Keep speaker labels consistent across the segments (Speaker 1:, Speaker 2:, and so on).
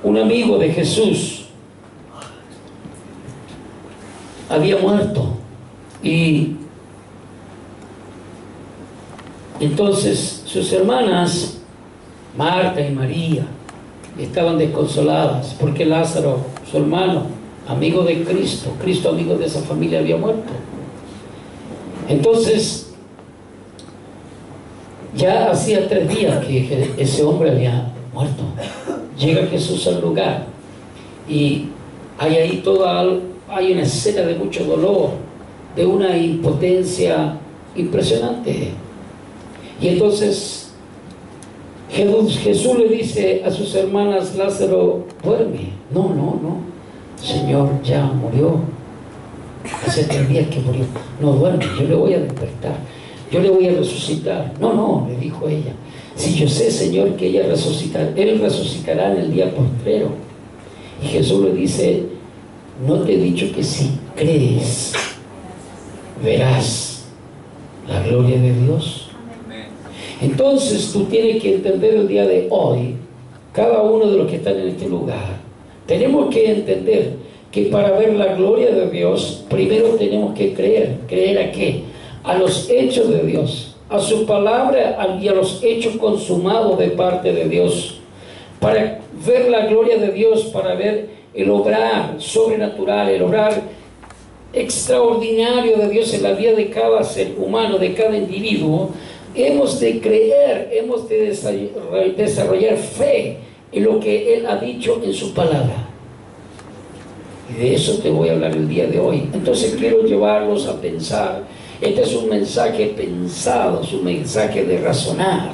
Speaker 1: un amigo de Jesús, había muerto. Y entonces sus hermanas, Marta y María, estaban desconsoladas porque Lázaro, su hermano, amigo de Cristo, amigo de esa familia, había muerto. Entonces, ya hacía 3 días que ese hombre había muerto. Llega Jesús al lugar y hay ahí hay una escena de mucho dolor, de una impotencia impresionante. Y entonces Jesús le dice a sus hermanas: Lázaro duerme. No, Señor, ya murió. Hace 3 días que murió. No duerme, yo le voy a despertar, yo le voy a resucitar. No, le dijo ella. Si yo sé, Señor, que él resucitará en el día postrero. Y Jesús le dice: ¿no te he dicho que si crees, verás la gloria de Dios? Entonces tú tienes que entender el día de hoy, cada uno de los que están en este lugar, tenemos que entender que para ver la gloria de Dios, primero tenemos que creer. ¿Creer a qué? A los hechos de Dios, a su palabra y a los hechos consumados de parte de Dios. Para ver la gloria de Dios, para ver el obrar sobrenatural, el obrar extraordinario de Dios en la vida de cada ser humano, de cada individuo, hemos de creer, hemos de desarrollar fe en lo que Él ha dicho en su palabra. Y de eso te voy a hablar el día de hoy. Entonces quiero llevarlos a pensar. Este es un mensaje pensado, es un mensaje de razonar.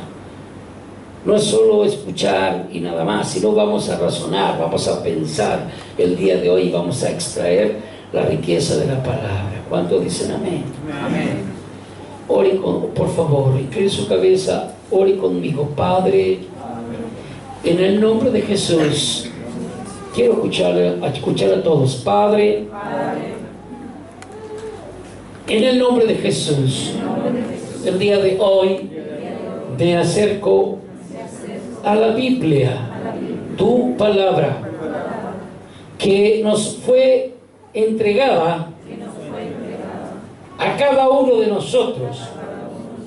Speaker 1: No es solo escuchar y nada más, sino vamos a razonar, vamos a pensar el día de hoy, vamos a extraer la riqueza de la palabra. ¿Cuántos dicen amén? Amén. Ore por favor, incline su cabeza, ore conmigo. Padre, en el nombre de Jesús, quiero escuchar a todos. Padre, en el nombre de Jesús, el día de hoy me acerco a la Biblia, tu palabra, que nos fue entregada a cada uno de nosotros,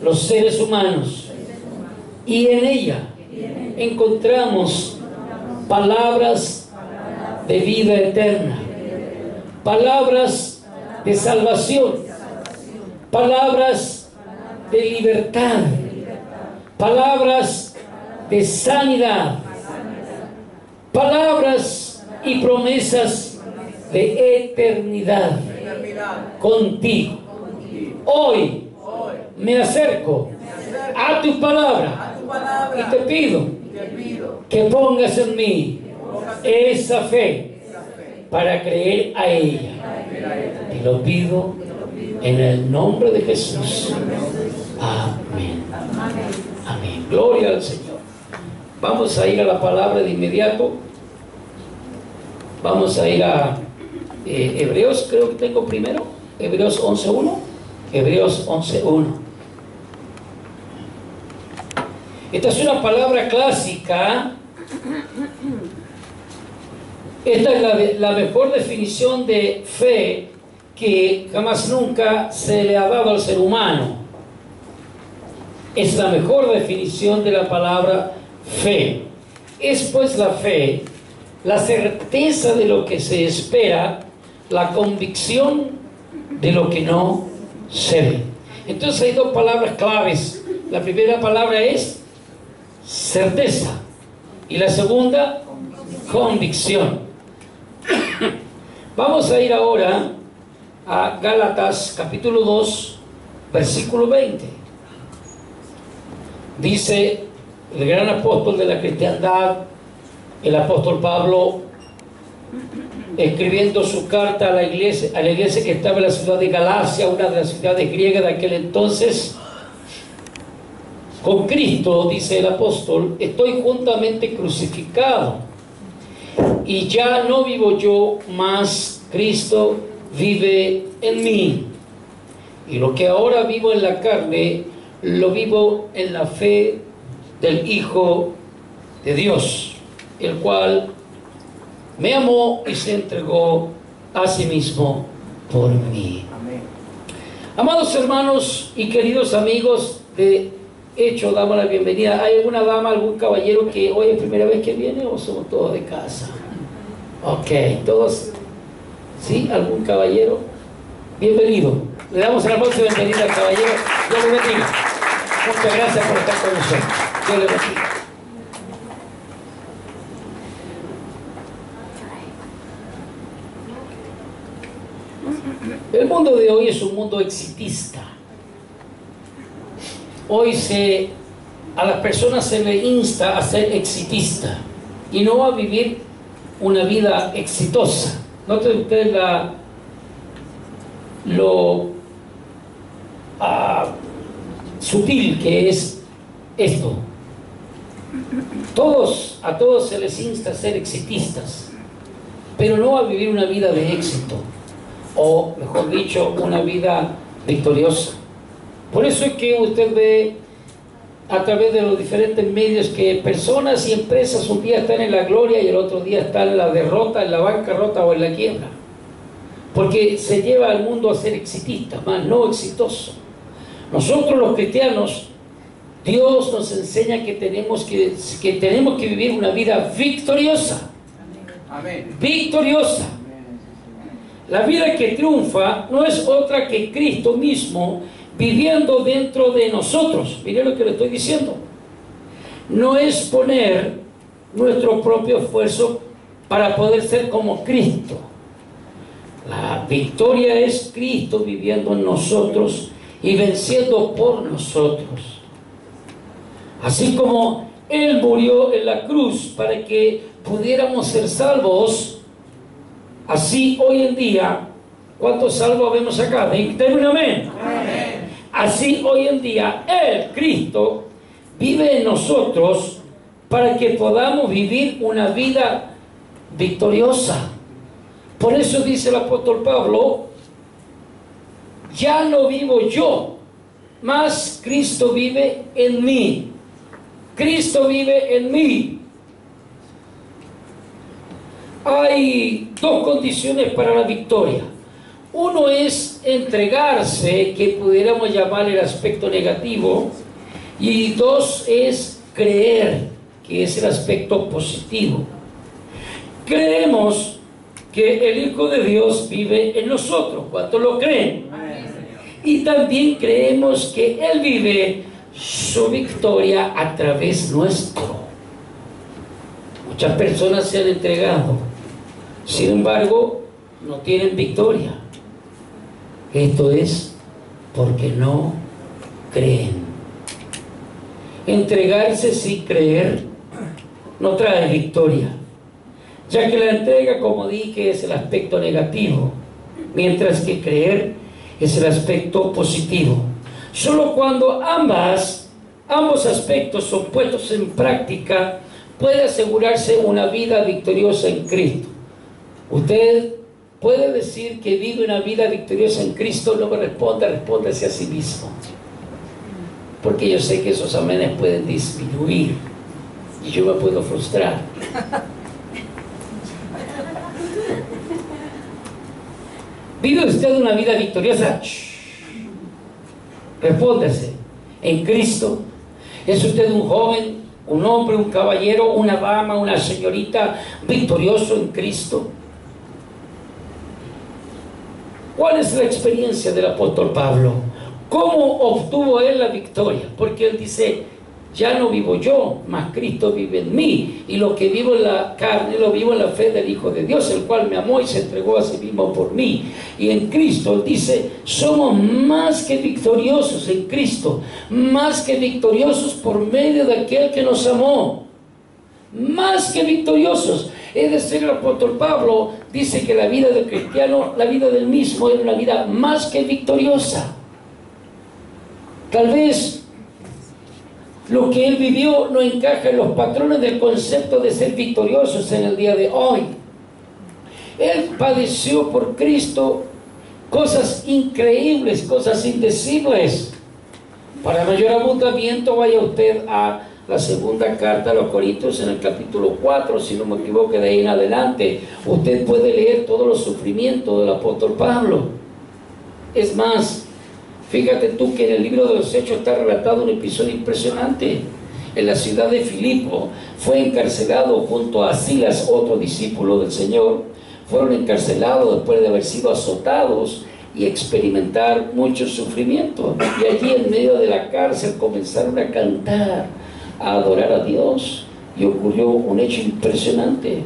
Speaker 1: los seres humanos, y en ella encontramos palabras de vida eterna, palabras de salvación, palabras de libertad, palabras de sanidad, palabras y promesas de eternidad contigo. Hoy me acerco a tu palabra y te pido que pongas en mí esa fe para creer a ella. Te lo pido en el nombre de Jesús. Amén. Amén. Gloria al Señor. Vamos a ir a la palabra de inmediato. Vamos a ir a Hebreos, creo que tengo primero. Hebreos 11.1. Hebreos 11.1. Esta es una palabra clásica. Esta es la mejor definición de fe que jamás nunca se le ha dado al ser humano. Es la mejor definición de la palabra fe. Es pues la fe, la certeza de lo que se espera, la convicción de lo que no se ve. Entonces hay 2 palabras claves. La primera palabra es certeza y la segunda, convicción. Vamos a ir ahora a Gálatas capítulo 2 versículo 20. Dice el gran apóstol de la cristiandad, el apóstol Pablo, escribiendo su carta a la iglesia que estaba en la ciudad de Galacia, una de las ciudades griegas de aquel entonces. Con Cristo, dice el apóstol, estoy juntamente crucificado, y ya no vivo yo, mas Cristo vive en mí. Y lo que ahora vivo en la carne, lo vivo en la fe del Hijo de Dios, el cual me amó y se entregó a sí mismo por mí.
Speaker 2: Amén.
Speaker 1: Amados hermanos y queridos amigos, de hecho damos la bienvenida. ¿Hay alguna dama, algún caballero que hoy es primera vez que viene o somos todos de casa? Ok, todos. ¿Sí? ¿Algún caballero? Bienvenido. Le damos el aplauso de bienvenida al caballero. Dios le bendiga. Muchas gracias por estar con nosotros. Dios le bendiga. El mundo de hoy es un mundo exitista. Hoy a las personas se le insta a ser exitista y no a vivir una vida exitosa. Note usted lo sutil que es esto. A todos se les insta a ser exitistas, pero no a vivir una vida de éxito, o mejor dicho, una vida victoriosa. Por eso es que usted ve a través de los diferentes medios que personas y empresas un día están en la gloria y el otro día están en la derrota, en la bancarrota o en la quiebra, porque se lleva al mundo a ser exitista, más no exitoso. Nosotros los cristianos, Dios nos enseña que tenemos que vivir una vida victoriosa.
Speaker 2: Amén.
Speaker 1: Victoriosa. La vida que triunfa no es otra que Cristo mismo viviendo dentro de nosotros. Mire lo que le estoy diciendo. No es poner nuestro propio esfuerzo para poder ser como Cristo. La victoria es Cristo viviendo en nosotros y venciendo por nosotros. Así como Él murió en la cruz para que pudiéramos ser salvos, así hoy en día, ¿cuántos salvos vemos acá? Denme un amén.
Speaker 2: Amén.
Speaker 1: Así hoy en día, Él, Cristo, vive en nosotros para que podamos vivir una vida victoriosa. Por eso dice el apóstol Pablo, ya no vivo yo, mas Cristo vive en mí. Cristo vive en mí. Hay dos condiciones para la victoria. Uno es entregarse, que pudiéramos llamar el aspecto negativo, y dos es creer, que es el aspecto positivo. Creemos que el Hijo de Dios vive en nosotros. ¿Cuántos lo creen? Y también creemos que Él vive su victoria a través nuestro. Muchas personas se han entregado, sin embargo, no tienen victoria. Esto es porque no creen. Entregarse sin creer no trae victoria, ya que la entrega, como dije, es el aspecto negativo, mientras que creer es el aspecto positivo. Solo cuando ambos aspectos son puestos en práctica, puede asegurarse una vida victoriosa en Cristo. Usted puede decir que vive una vida victoriosa en Cristo. No me responda, respóndase a sí mismo, porque yo sé que esos amenes pueden disminuir y yo me puedo frustrar. ¿Vive usted una vida victoriosa? Respóndase. En Cristo. ¿Es usted un joven, un hombre, un caballero, una dama, una señorita victorioso en Cristo? ¿Cuál es la experiencia del apóstol Pablo? ¿Cómo obtuvo él la victoria? Porque él dice, ya no vivo yo, mas Cristo vive en mí, y lo que vivo en la carne, lo vivo en la fe del Hijo de Dios, el cual me amó y se entregó a sí mismo por mí. Y en Cristo, él dice, somos más que victoriosos en Cristo, más que victoriosos por medio de aquel que nos amó. Más que victoriosos. Es decir, el apóstol Pablo dice que la vida del cristiano, la vida del mismo, es una vida más que victoriosa. Tal vez lo que él vivió no encaja en los patrones del concepto de ser victoriosos en el día de hoy. Él padeció por Cristo cosas increíbles, cosas indecibles. Para mayor abundamiento, vaya usted a la segunda carta a los Corintios en el capítulo 4, si no me equivoco, de ahí en adelante, usted puede leer todos los sufrimientos del apóstol Pablo. Es más, fíjate tú que en el libro de los Hechos está relatado un episodio impresionante. En la ciudad de Filipo fue encarcelado junto a Silas, otro discípulo del Señor. Fueron encarcelados después de haber sido azotados y experimentar mucho sufrimiento. Y allí en medio de la cárcel comenzaron a cantar, a adorar a Dios. Y ocurrió un hecho impresionante.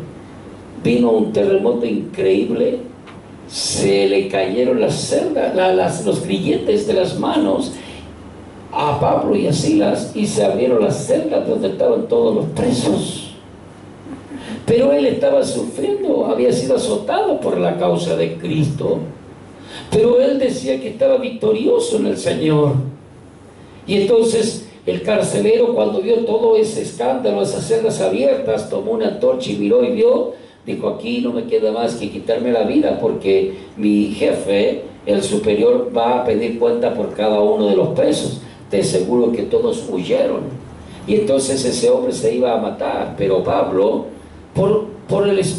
Speaker 1: Vino un terremoto increíble. Se le cayeron las celdas, los grilletes de las manos a Pablo y a Silas, y se abrieron las celdas donde estaban todos los presos. Pero él estaba sufriendo, había sido azotado por la causa de Cristo, pero él decía que estaba victorioso en el Señor. Y entonces el carcelero, cuando vio todo ese escándalo, esas celdas abiertas, tomó una antorcha y miró y vio, dijo: aquí no me queda más que quitarme la vida, porque mi jefe, el superior, va a pedir cuenta por cada uno de los presos. Te aseguro que todos huyeron. Y entonces ese hombre se iba a matar, pero Pablo,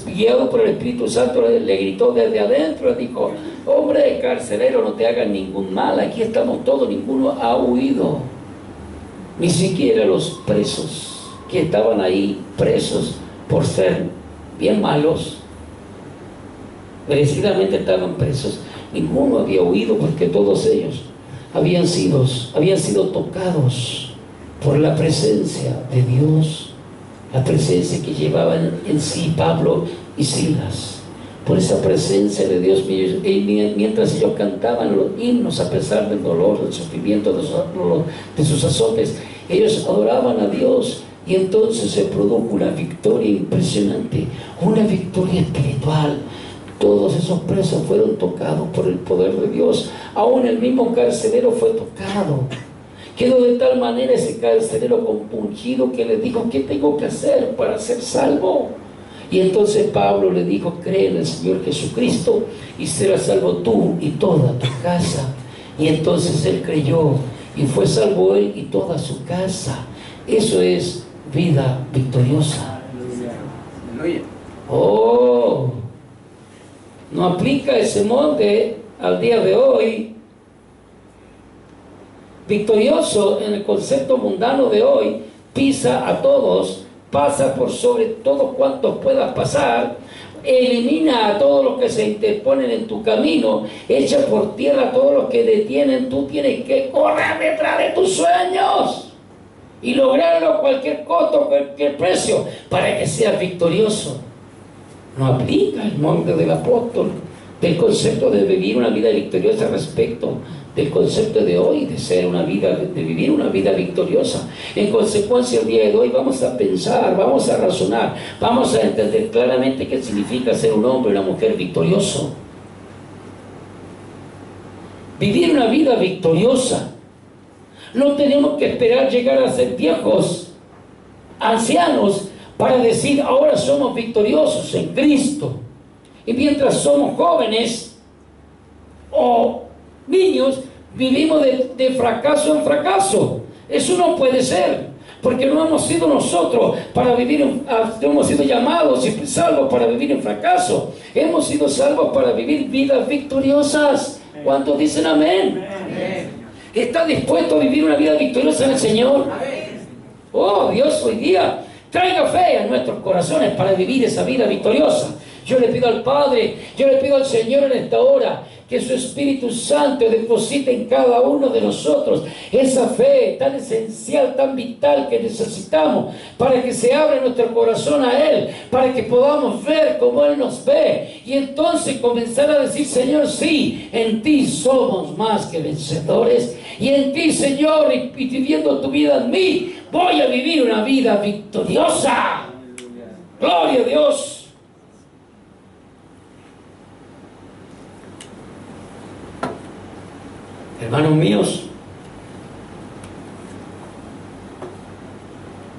Speaker 1: guiado por el Espíritu Santo, le gritó desde adentro, le dijo: hombre carcelero, no te hagan ningún mal, aquí estamos todos, ninguno ha huido, ni siquiera los presos que estaban ahí presos por ser bien malos, merecidamente estaban presos, ninguno había huido, porque todos ellos habían sido tocados por la presencia de Dios, la presencia que llevaban en sí Pablo y Silas. Por esa presencia de Dios, mientras ellos cantaban los himnos, a pesar del dolor, del sufrimiento, de sus azotes, ellos adoraban a Dios. Y entonces se produjo una victoria impresionante, una victoria espiritual. Todos esos presos fueron tocados por el poder de Dios. Aún el mismo carcelero fue tocado. Quedó de tal manera ese carcelero compungido que le dijo: ¿qué tengo que hacer para ser salvo? Y entonces Pablo le dijo: cree en el Señor Jesucristo y serás salvo tú y toda tu casa. Y entonces él creyó y fue salvo él y toda su casa. Eso es vida victoriosa. Oh, no aplica ese molde al día de hoy. Victorioso en el concepto mundano de hoy, pisa a todos, pasa por sobre todos cuantos puedas pasar, elimina a todos los que se interponen en tu camino, echa por tierra a todos los que detienen. Tú tienes que correr detrás de tus sueños y lograrlo a cualquier costo, cualquier precio, para que seas victorioso. No aplica el molde del apóstol, del concepto de vivir una vida victoriosa respecto del concepto de hoy, de vivir una vida victoriosa. En consecuencia, el día de hoy vamos a pensar, vamos a razonar, vamos a entender claramente qué significa ser un hombre y una mujer victorioso. Vivir una vida victoriosa. No tenemos que esperar llegar a ser viejos, ancianos, para decir: ahora somos victoriosos en Cristo. Y mientras somos jóvenes o niños, vivimos de fracaso en fracaso. Eso no puede ser, porque no hemos sido nosotros para vivir, no hemos sido llamados y salvos para vivir en fracaso. Hemos sido salvos para vivir vidas victoriosas. ¿Cuántos dicen amén? Amén. ¿Está dispuesto a vivir una vida victoriosa en el Señor? Oh, Dios hoy día traiga fe a nuestros corazones para vivir esa vida victoriosa. Yo le pido al Padre, yo le pido al Señor en esta hora, que su Espíritu Santo deposite en cada uno de nosotros esa fe tan esencial, tan vital que necesitamos, para que se abra nuestro corazón a Él, para que podamos ver como Él nos ve, y entonces comenzar a decir: Señor, sí, en ti somos más que vencedores, y en ti, Señor, y viviendo tu vida en mí, voy a vivir una vida victoriosa. Gloria a Dios. Hermanos míos,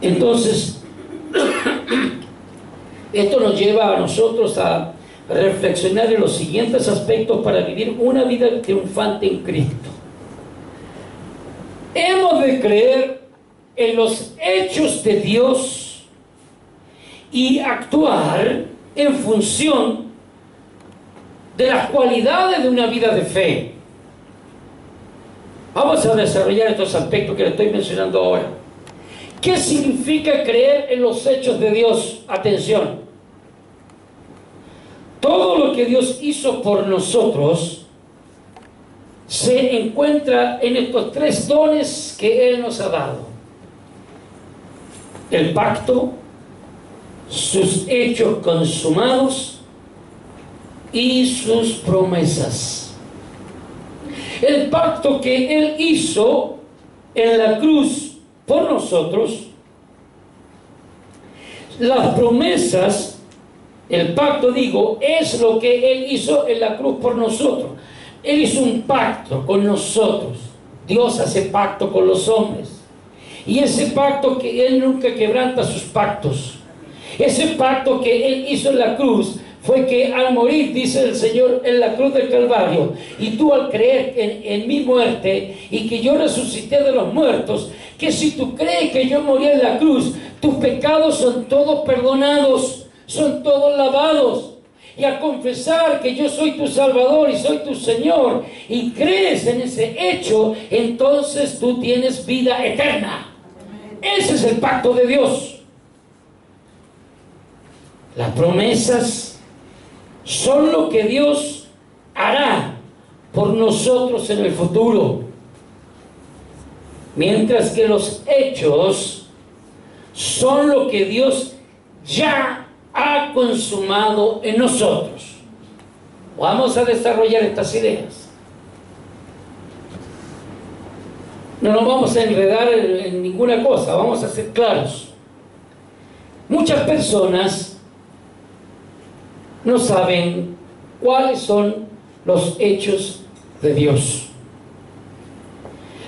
Speaker 1: entonces esto nos lleva a nosotros a reflexionar en los siguientes aspectos para vivir una vida triunfante en Cristo. Hemos de creer en los hechos de Dios y actuar en función de las cualidades de una vida de fe. Vamos a desarrollar estos aspectos que le estoy mencionando ahora. ¿Qué significa creer en los hechos de Dios? Atención. Todo lo que Dios hizo por nosotros se encuentra en estos tres dones que Él nos ha dado: el pacto, sus hechos consumados y sus promesas. El pacto que Él hizo en la cruz por nosotros, las promesas. El pacto, digo, es lo que Él hizo en la cruz por nosotros. Él hizo un pacto con nosotros. Dios hace pacto con los hombres. Y ese pacto que Él nunca quebranta sus pactos. Ese pacto que Él hizo en la cruz fue que al morir, dice el Señor, en la cruz del Calvario, y tú al creer en mi muerte y que yo resucité de los muertos, que si tú crees que yo morí en la cruz, tus pecados son todos perdonados. Son todos lavados. Y al confesar que yo soy tu Salvador y soy tu Señor, y crees en ese hecho, entonces tú tienes vida eterna. Ese es el pacto de Dios. Las promesas son lo que Dios hará por nosotros en el futuro, mientras que los hechos son lo que Dios ya ha consumado en nosotros. Vamos a desarrollar estas ideas. No nos vamos a enredar en ninguna cosa, vamos a ser claros. Muchas personas no saben cuáles son los hechos de Dios.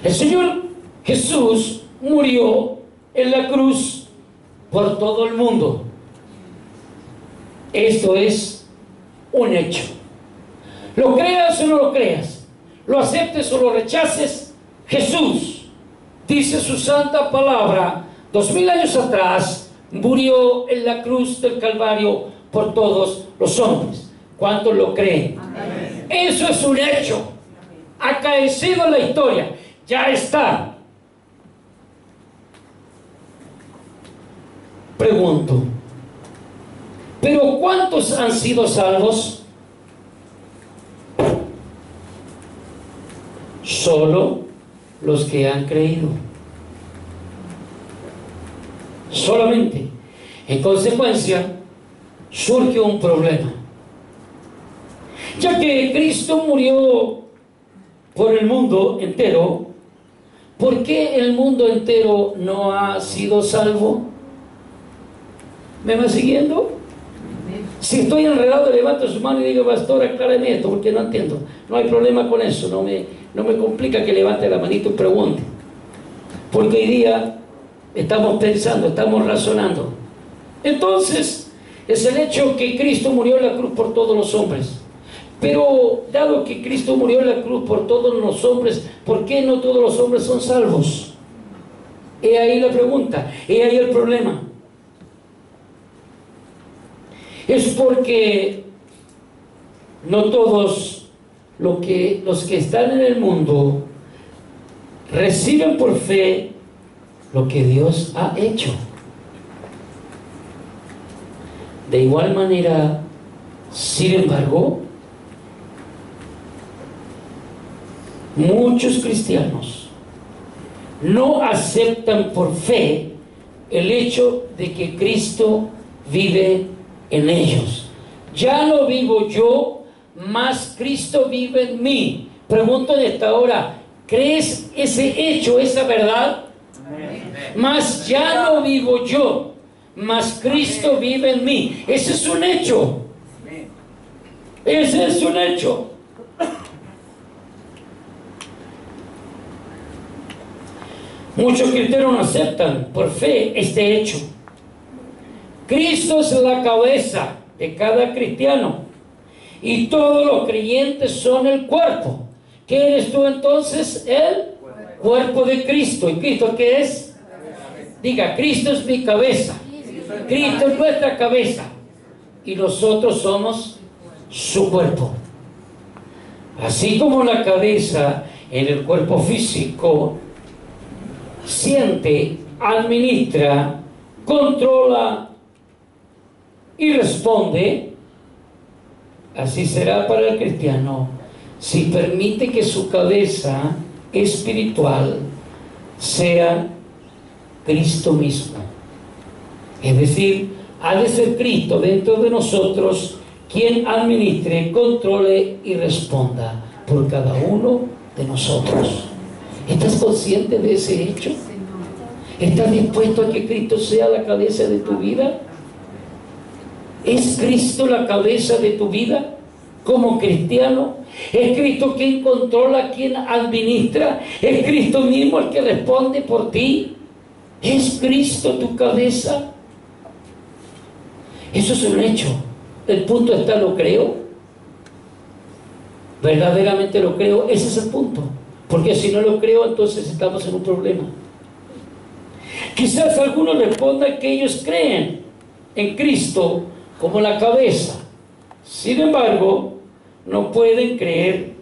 Speaker 1: El Señor Jesús murió en la cruz por todo el mundo. Esto es un hecho. Lo creas o no lo creas, lo aceptes o lo rechaces, Jesús, dice su santa palabra, 2000 años atrás, murió en la cruz del Calvario por todos los hombres. ¿Cuántos lo creen? Amén. Eso es un hecho. Acaecido en la historia. Ya está. Pregunto, ¿pero cuántos han sido salvos? Solo los que han creído. Solamente. En consecuencia, surge un problema. Ya que Cristo murió por el mundo entero, ¿por qué el mundo entero no ha sido salvo? ¿Me va siguiendo? Si estoy enredado, levanto su mano y digo, pastor, aclárame esto, porque no entiendo. No hay problema con eso, no me complica que levante la manito y pregunte. Porque hoy día estamos pensando, estamos razonando. Entonces, es el hecho que Cristo murió en la cruz por todos los hombres. Pero, dado que Cristo murió en la cruz por todos los hombres, ¿por qué no todos los hombres son salvos? He ahí la pregunta, he ahí el problema. Es porque no todos los que están en el mundo reciben por fe lo que Dios ha hecho. De igual manera, sin embargo, muchos cristianos no aceptan por fe el hecho de que Cristo vive en ellos. Ya no vivo yo, mas Cristo vive en mí. Pregunto en esta hora, ¿crees ese hecho, esa verdad? Amén. Mas ya no vivo yo, mas Cristo vive en mí. Ese es un hecho. Ese es un hecho. Muchos cristianos no aceptan por fe este hecho. Cristo es la cabeza de cada cristiano y todos los creyentes son el cuerpo. ¿Qué eres tú entonces? El cuerpo de Cristo. ¿Y Cristo qué es? Diga, Cristo es mi cabeza. Cristo es nuestra cabeza. Y nosotros somos su cuerpo. Así como la cabeza en el cuerpo físico siente, administra, controla y responde, así será para el cristiano si permite que su cabeza espiritual sea Cristo mismo. Es decir, ha de ser Cristo dentro de nosotros quien administre, controle y responda por cada uno de nosotros. ¿Estás consciente de ese hecho? ¿Estás dispuesto a que Cristo sea la cabeza de tu vida? ¿Es Cristo la cabeza de tu vida como cristiano? ¿Es Cristo quien controla, quien administra? ¿Es Cristo mismo el que responde por ti? ¿Es Cristo tu cabeza? Eso es un hecho. El punto está, ¿lo creo? ¿Verdaderamente lo creo? Ese es el punto. Porque si no lo creo, entonces estamos en un problema. Quizás algunos respondan que ellos creen en Cristo como la cabeza. Sin embargo, no pueden creer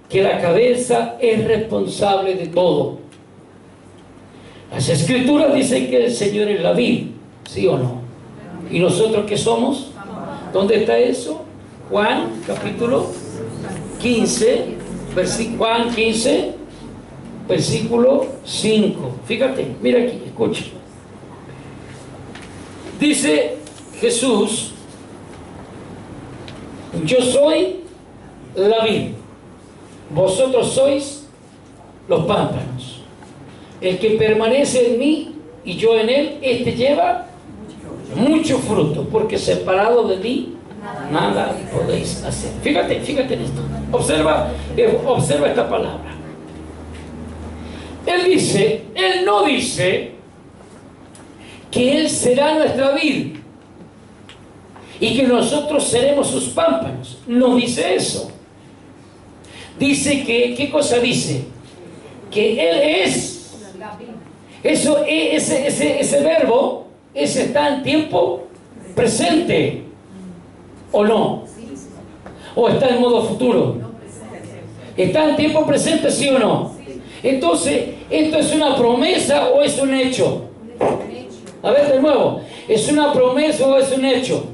Speaker 1: que la cabeza es responsable de todo. Las Escrituras dicen que el Señor es la vid, ¿sí o no? ¿Y nosotros qué somos? ¿Dónde está eso? Juan, capítulo 15, Juan 15, versículo 5. Fíjate, mira aquí, escucha. Dice Jesús: yo soy la vid, vosotros sois los pámpanos. El que permanece en mí y yo en él, este lleva mucho fruto, porque separado de mí nada podéis hacer. Fíjate en esto. Observa esta palabra. Él no dice que Él será nuestra vid y que nosotros seremos sus pámpanos. No dice eso. Dice que, ¿qué cosa dice? Que Él es. Eso, ese verbo, ese está en tiempo presente, ¿o no? ¿O está en modo futuro? ¿Está en tiempo presente, sí o no? Entonces, ¿esto es una promesa o es un hecho? A ver de nuevo, ¿es una promesa o es un hecho?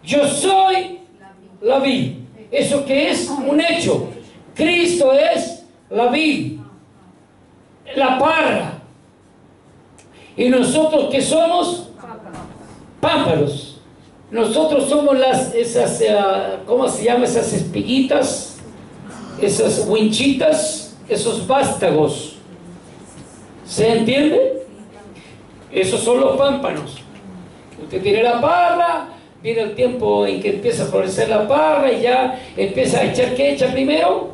Speaker 1: Yo soy la vid. ¿Eso qué es? Un hecho. Cristo es la vid, la parra. ¿Y nosotros qué somos? Pámpanos. Nosotros somos esas, ¿cómo se llama? Esas espiguitas, esas winchitas, esos vástagos. ¿Se entiende? Esos son los pámpanos. Usted tiene la parra, viene el tiempo en que empieza a florecer la parra y ya empieza a echar, ¿qué echa primero?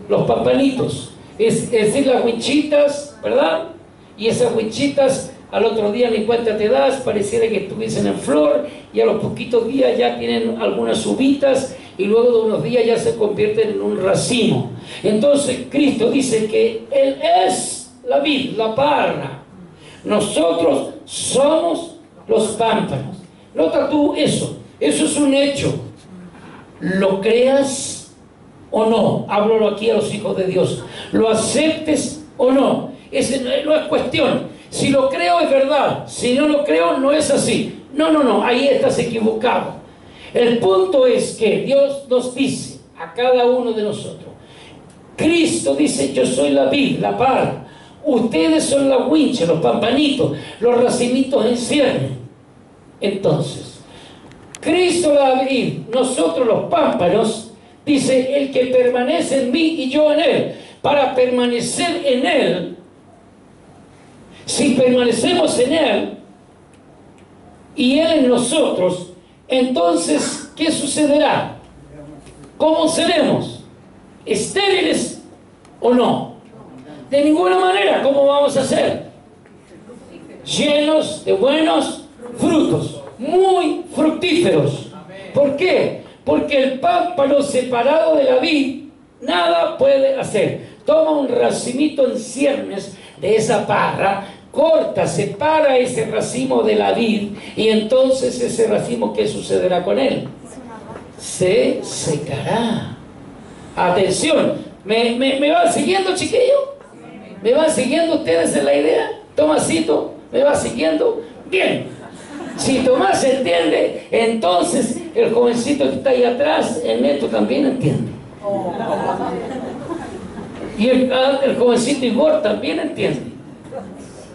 Speaker 1: Los pampanitos. Es decir, las winchitas, ¿verdad? Y esas winchitas al otro día ni cuenta te das, pareciera que estuviesen en flor, y a los poquitos días ya tienen algunas uvitas y luego de unos días ya se convierten en un racimo. Entonces Cristo dice que Él es la vid, la parra. Nosotros somos los pámpanos. Nota tú eso es un hecho. ¿Lo creas o no? Hablo aquí a los hijos de Dios. ¿Lo aceptes o no? Ese no es cuestión. Si lo creo es verdad, si no lo creo no es así. No, ahí estás equivocado. El punto es que Dios nos dice a cada uno de nosotros. Cristo dice: yo soy la vid, la parra. Ustedes son la wincha, los pampanitos, los racimitos en cierne. Entonces, Cristo la vid, nosotros los pámpanos. Dice: el que permanece en mí y yo en él. Para permanecer en él, si permanecemos en Él y Él en nosotros, entonces, ¿qué sucederá? ¿Cómo seremos? ¿Estériles o no? De ninguna manera. ¿Cómo vamos a ser? Llenos de buenos frutos, muy fructíferos. ¿Por qué? Porque el pámpano separado de la vid nada puede hacer. Toma un racimito en ciernes de esa parra, corta, separa ese racimo de la vid, y entonces ese racimo, ¿qué sucederá con él? Se secará. Atención, ¿me van siguiendo, chiquillo? ¿Me van siguiendo ustedes en la idea? Tomasito, ¿me va siguiendo? Bien. Si Tomás entiende, entonces el jovencito que está ahí atrás, el neto, también entiende. Y el jovencito Igor también entiende.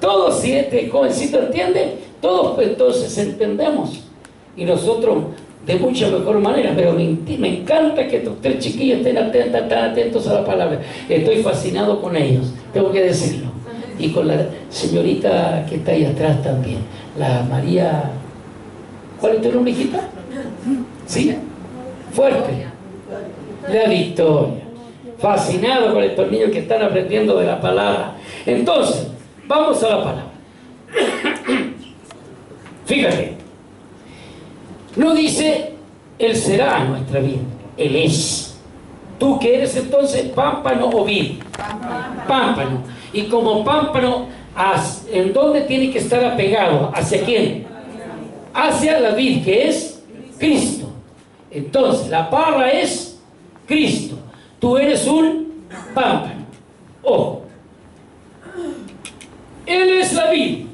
Speaker 1: Todos, si este jovencito entiende, todos pues, entonces entendemos. Y nosotros de mucha mejor manera. Pero me encanta que estos tres chiquillos estén tan atentos a la palabra. Estoy fascinado con ellos, tengo que decirlo. Y con la señorita que está ahí atrás también, la María. ¿Cuál es tu nombre, hijita? ¿Sí? Fuerte. La Victoria. Fascinado con estos niños que están aprendiendo de la palabra. Entonces, vamos a la palabra. Fíjate. No dice, Él será nuestra vida. Él es. Tú que eres entonces pámpano o vid. Pámpano. Y como pámpano, ¿en dónde tiene que estar apegado? ¿Hacia quién? Hacia la vid, que es Cristo. Entonces, la parra es Cristo. Tú eres un pámpano. Ojo. Él es la vid.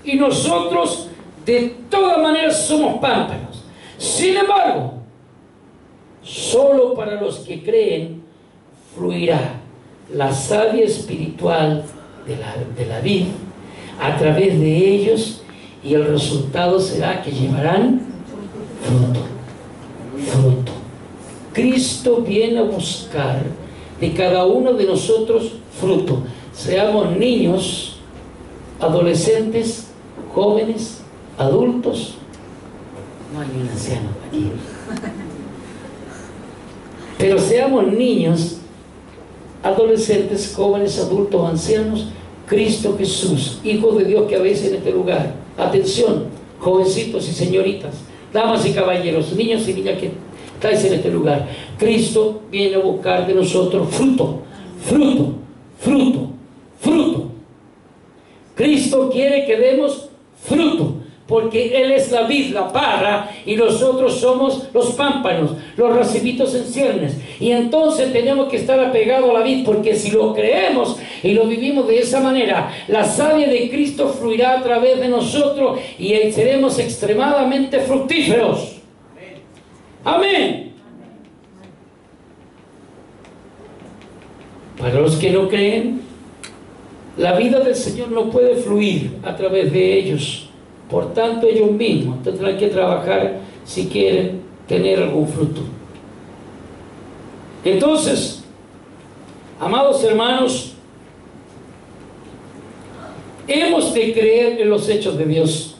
Speaker 1: Y nosotros, de todas maneras, somos pámpanos. Sin embargo, solo para los que creen fluirá la savia espiritual de la vid a través de ellos, y el resultado será que llevarán fruto. Cristo viene a buscar de cada uno de nosotros fruto, seamos niños, adolescentes, jóvenes, adultos. No hay un anciano aquí, pero seamos niños, adolescentes, jóvenes, adultos, ancianos. Cristo Jesús, Hijo de Dios, que habéis en este lugar. Atención, jovencitos y señoritas, damas y caballeros, niños y niñas que estáis en este lugar. Cristo viene a buscar de nosotros fruto. Cristo quiere que demos fruto, porque Él es la vid, la parra, y nosotros somos los pámpanos, los racimitos en ciernes. Y entonces tenemos que estar apegados a la vid, porque si lo creemos y lo vivimos de esa manera, la savia de Cristo fluirá a través de nosotros y seremos extremadamente fructíferos. Amén. Para los que no creen, la vida del Señor no puede fluir a través de ellos. Por tanto, ellos mismos tendrán que trabajar si quieren tener algún fruto. Entonces, amados hermanos, hemos de creer en los hechos de Dios.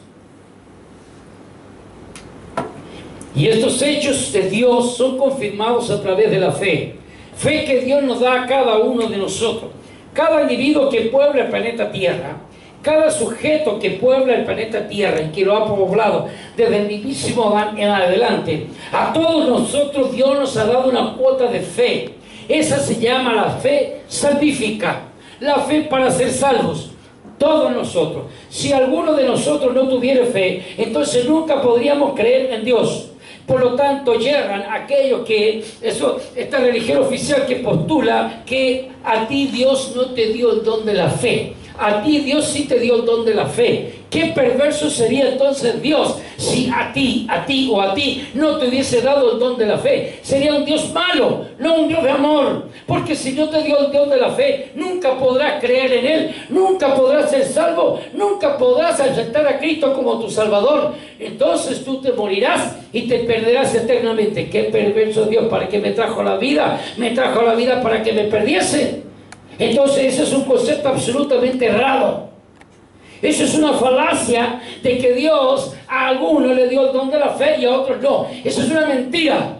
Speaker 1: Y estos hechos de Dios son confirmados a través de la fe. Fe que Dios nos da a cada uno de nosotros. Cada individuo que puebla el planeta Tierra, cada sujeto que puebla el planeta Tierra y que lo ha poblado desde el mismísimo Adán en adelante, a todos nosotros Dios nos ha dado una cuota de fe. Esa se llama la fe salvífica, la fe para ser salvos. Todos nosotros. Si alguno de nosotros no tuviera fe, entonces nunca podríamos creer en Dios. Por lo tanto, yerran aquellos que, esta religión oficial que postula que a ti Dios no te dio el don de la fe. A ti Dios sí te dio el don de la fe. Qué perverso sería entonces Dios si a ti no te hubiese dado el don de la fe. Sería un Dios malo, no un Dios de amor. Porque si no te dio el don de la fe, nunca podrás creer en Él, nunca podrás ser salvo, nunca podrás aceptar a Cristo como tu Salvador. Entonces tú te morirás y te perderás eternamente. Qué perverso Dios, ¿para qué me trajo la vida? Me trajo la vida para que me perdiese. Entonces ese es un concepto absolutamente errado. Eso es una falacia de que Dios a algunos le dio el don de la fe y a otros no. Eso es una mentira.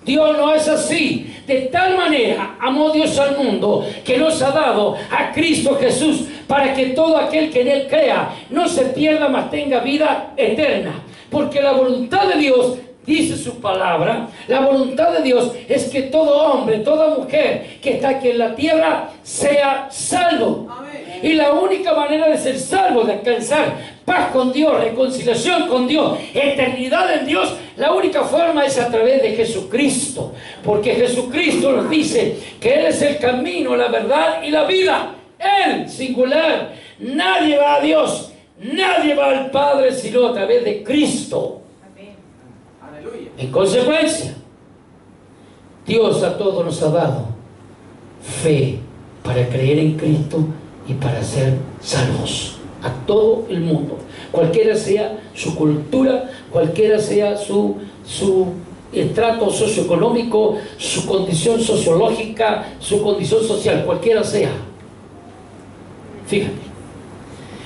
Speaker 1: Dios no es así. De tal manera amó Dios al mundo que nos ha dado a Cristo Jesús para que todo aquel que en Él crea no se pierda, mas tenga vida eterna. Porque la voluntad de Dios, dice su palabra, la voluntad de Dios es que todo hombre, toda mujer que está aquí en la tierra sea salvo. Amén. Y la única manera de ser salvo, de alcanzar paz con Dios, reconciliación con Dios, eternidad en Dios, la única forma es a través de Jesucristo. Porque Jesucristo nos dice que Él es el camino, la verdad y la vida. Él, singular. Nadie va a Dios, nadie va al Padre sino a través de Cristo.
Speaker 2: Amén. Aleluya.
Speaker 1: En consecuencia, Dios a todos nos ha dado fe para creer en Cristo y para ser salvos. A todo el mundo, cualquiera sea su cultura, cualquiera sea su estrato socioeconómico, su condición sociológica, su condición social, cualquiera sea. Fíjate,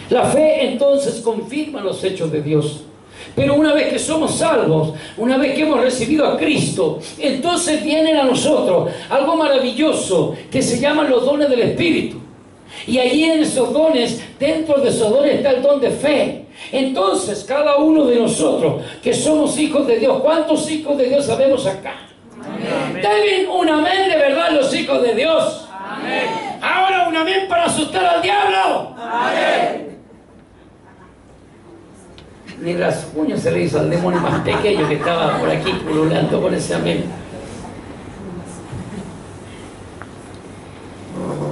Speaker 1: la fe entonces confirma los hechos de Dios. Pero una vez que somos salvos, una vez que hemos recibido a Cristo, entonces vienen a nosotros algo maravilloso que se llaman los dones del Espíritu. Y allí en esos dones, dentro de esos dones está el don de fe. Entonces cada uno de nosotros que somos hijos de Dios, ¿cuántos hijos de Dios sabemos acá? Amén. Deben un amén de verdad los hijos de Dios. Amén. Ahora un amén para asustar al diablo. Amén. Ni las uñas se le hizo al demonio más pequeño que estaba por aquí pululando con ese amén.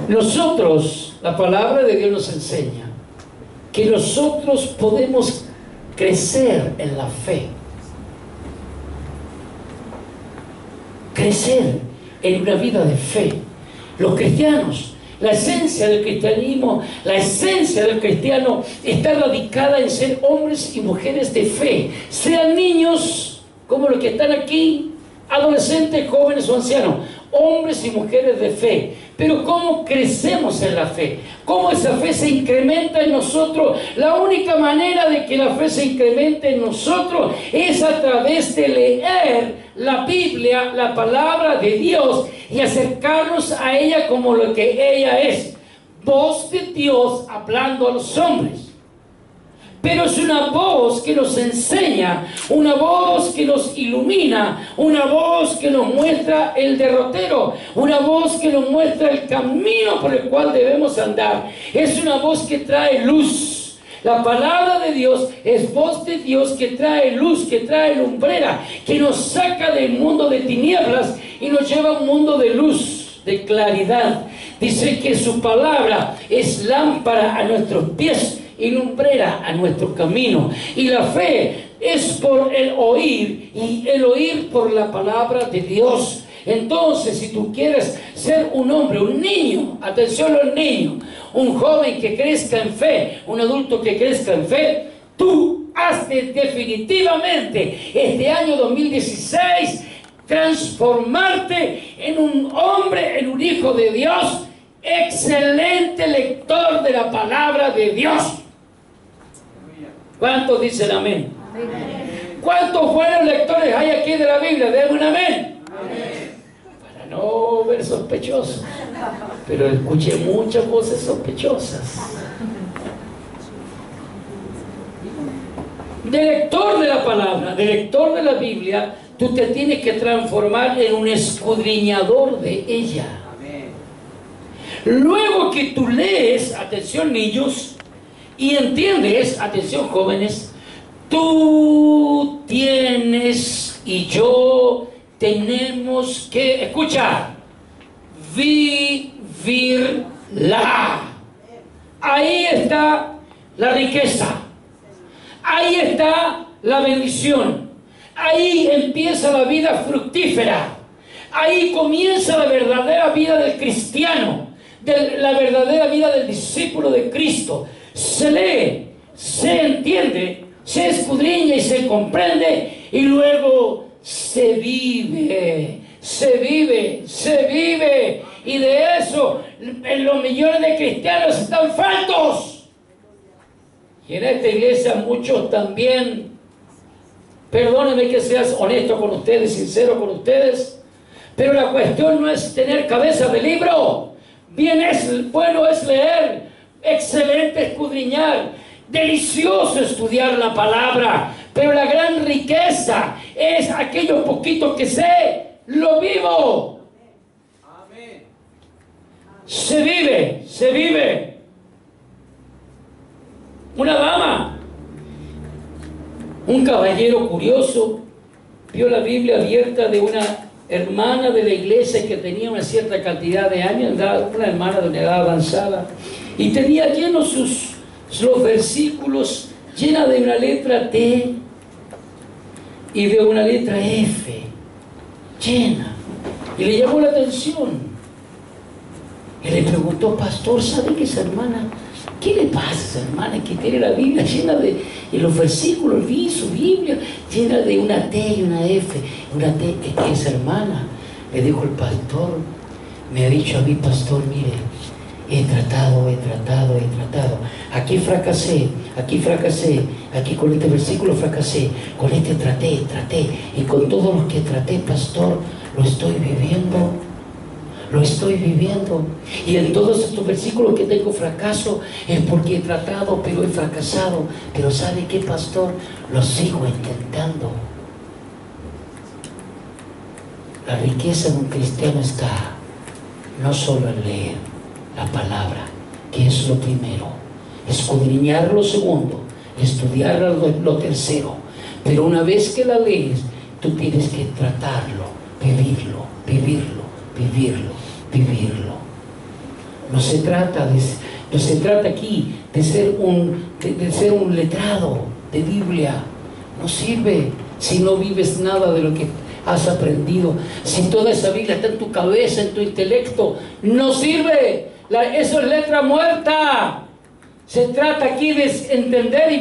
Speaker 1: Nosotros, la palabra de Dios nos enseña que nosotros podemos crecer en la fe. Crecer en una vida de fe. Los cristianos, la esencia del cristianismo, la esencia del cristiano está radicada en ser hombres y mujeres de fe. Sean niños como los que están aquí, adolescentes, jóvenes o ancianos. Hombres y mujeres de fe. Pero ¿cómo crecemos en la fe? ¿Cómo esa fe se incrementa en nosotros? La única manera de que la fe se incremente en nosotros es a través de leer la Biblia, la palabra de Dios, y acercarnos a ella como lo que ella es. Voz de Dios hablando a los hombres. Pero es una voz que nos enseña, una voz que nos ilumina, una voz que nos muestra el derrotero, una voz que nos muestra el camino por el cual debemos andar. Es una voz que trae luz. La palabra de Dios es voz de Dios que trae luz, que trae lumbrera, que nos saca del mundo de tinieblas y nos lleva a un mundo de luz, de claridad. Dice que su palabra es lámpara a nuestros pies y lumbrera a nuestro camino. Y la fe es por el oír, y el oír por la palabra de Dios. Entonces, si tú quieres ser un hombre, un niño, atención a los niños, un joven que crezca en fe, un adulto que crezca en fe, tú has de definitivamente este año 2016 transformarte en un hombre, en un hijo de Dios, excelente lector de la palabra de Dios. ¿Cuántos dicen amén? Amén. ¿Cuántos buenos lectores hay aquí de la Biblia? Den un amén. Amén. Para no ver sospechosos. Pero escuché muchas voces sospechosas. De lector de la palabra, de lector de la Biblia, tú te tienes que transformar en un escudriñador de ella. Amén. Luego que tú lees, atención niños, y entiendes, atención jóvenes, tú tienes y yo tenemos que, escucha, vivirla. Ahí está la riqueza, ahí está la bendición, ahí empieza la vida fructífera, ahí comienza la verdadera vida del cristiano, la verdadera vida del discípulo de Cristo. Se lee, se entiende, se escudriña y se comprende, y luego se vive, se vive, se vive. Y de eso los millones de cristianos están faltos. Y en esta iglesia muchos también, perdónenme que seas honesto con ustedes, sincero con ustedes, pero la cuestión no es tener cabeza de libro. Bueno es leer, excelente escudriñar, delicioso estudiar la palabra, pero la gran riqueza es aquello poquito que sé, lo vivo. Amén. Se vive, se vive. una dama. Un caballero curioso vio la Biblia abierta de una hermana de la iglesia que tenía una cierta cantidad de años, una hermana de una edad avanzada, y tenía llenos los versículos, llena de una letra T y de una letra F, llena, y le llamó la atención. Y le preguntó: pastor, ¿sabe que esa hermana, qué le pasa a esa hermana que tiene la Biblia llena de, y los versículos, vi su Biblia llena de una T y una F? Una T, es que esa hermana, le dijo el pastor, me ha dicho a mí: pastor, mire, he tratado, aquí fracasé, aquí con este versículo fracasé, con este traté, y con todos los que traté, pastor, lo estoy viviendo, y en todos estos versículos que tengo fracaso es porque he tratado, pero he fracasado. Pero ¿sabe qué, pastor? Lo sigo intentando. La riqueza de un cristiano está no solo en leer la palabra, que es lo primero, escudriñar lo segundo, estudiar lo tercero, pero una vez que la lees, tú tienes que tratarlo, vivirlo. No se trata aquí de ser un letrado de Biblia. No sirve si no vives nada de lo que has aprendido. Si toda esa Biblia está en tu cabeza, en tu intelecto, no sirve. Eso es letra muerta. Se trata aquí de entender y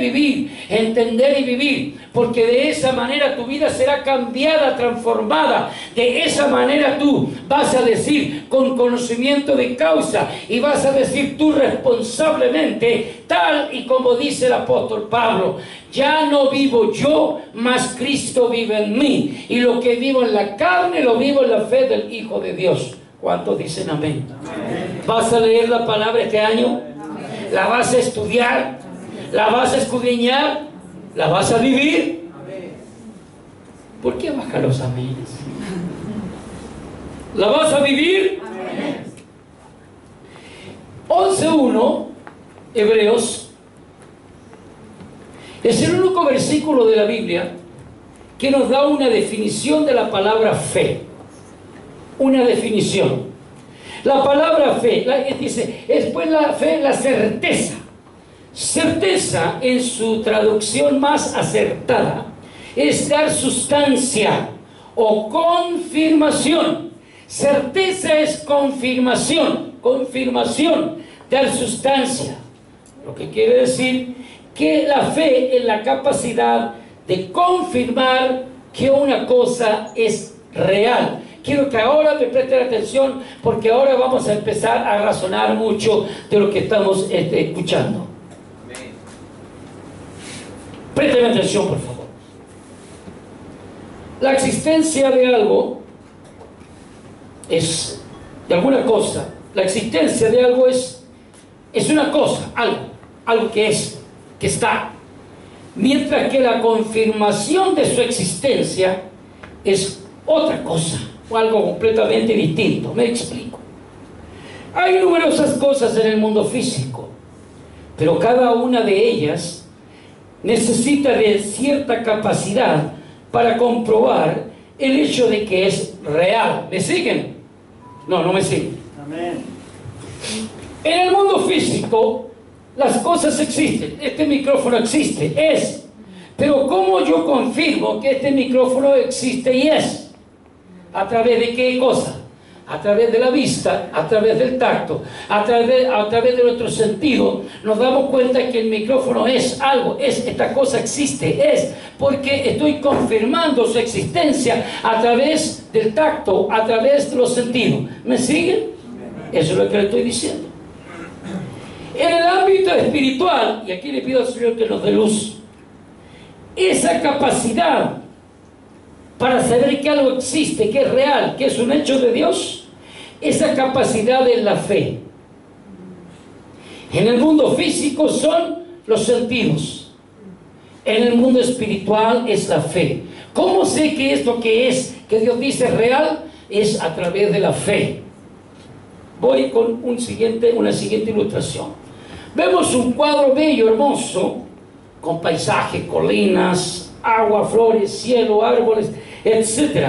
Speaker 1: vivir, porque de esa manera tu vida será cambiada, transformada. De esa manera tú vas a decir con conocimiento de causa, y vas a decir tú responsablemente, tal y como dice el apóstol Pablo: ya no vivo yo, mas Cristo vive en mí, y lo que vivo en la carne lo vivo en la fe del Hijo de Dios. ¿Cuántos dicen amén? Amén. ¿Vas a leer la palabra este año? ¿La vas a estudiar? ¿La vas a escudriñar? ¿La vas a vivir? ¿Por qué baja los amenes? ¿La vas a vivir? 11:1, Hebreos, es el único versículo de la Biblia que nos da una definición de la palabra fe. Una definición. La palabra fe, dice, después la fe, la certeza. Certeza, en su traducción más acertada, es dar sustancia o confirmación. Certeza es confirmación, dar sustancia. Lo que quiere decir que la fe es la capacidad de confirmar que una cosa es real. Quiero que ahora me presten atención, porque ahora vamos a empezar a razonar mucho de lo que estamos escuchando. Presten atención, por favor. La existencia de algo es, de alguna cosa, la existencia de algo es una cosa, algo que es, que está. Mientras que la confirmación de su existencia es otra cosa, o algo completamente distinto. Me explico. Hay numerosas cosas en el mundo físico, pero cada una de ellas necesita de cierta capacidad para comprobar el hecho de que es real. ¿Me siguen? No me siguen.
Speaker 3: Amén.
Speaker 1: En el mundo físico las cosas existen. Este micrófono existe, pero ¿cómo yo confirmo que este micrófono existe y es? ¿A través de qué cosa? A través de la vista, a través del tacto, a través de nuestro sentido. Nos damos cuenta que el micrófono es algo, esta cosa existe, porque estoy confirmando su existencia a través del tacto, a través de los sentidos. ¿Me siguen? Eso es lo que le estoy diciendo. En el ámbito espiritual, y aquí le pido al Señor que nos dé luz, esa capacidad para saber que algo existe, que es real, que es un hecho de Dios, esa capacidad es la fe. En el mundo físico son los sentidos. En el mundo espiritual es la fe. ¿Cómo sé que esto que Dios dice es real? Es a través de la fe. Voy con una siguiente ilustración. Vemos un cuadro bello, hermoso, con paisaje, colinas, agua, flores, cielo, árboles, etc.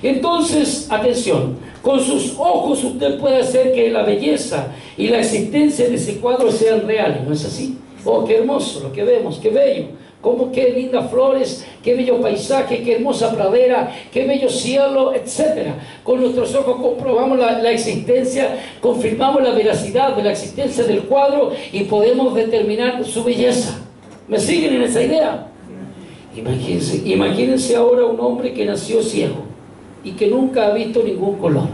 Speaker 1: Entonces, atención, con sus ojos usted puede hacer que la belleza y la existencia de ese cuadro sean reales, ¿no es así? Oh, qué hermoso lo que vemos, qué bello. Como qué lindas flores, qué bello paisaje, qué hermosa pradera, qué bello cielo, etc. Con nuestros ojos comprobamos la existencia, confirmamos la veracidad de la existencia del cuadro y podemos determinar su belleza. ¿Me siguen en esa idea? Imagínense ahora un hombre que nació ciego y que nunca ha visto ningún color.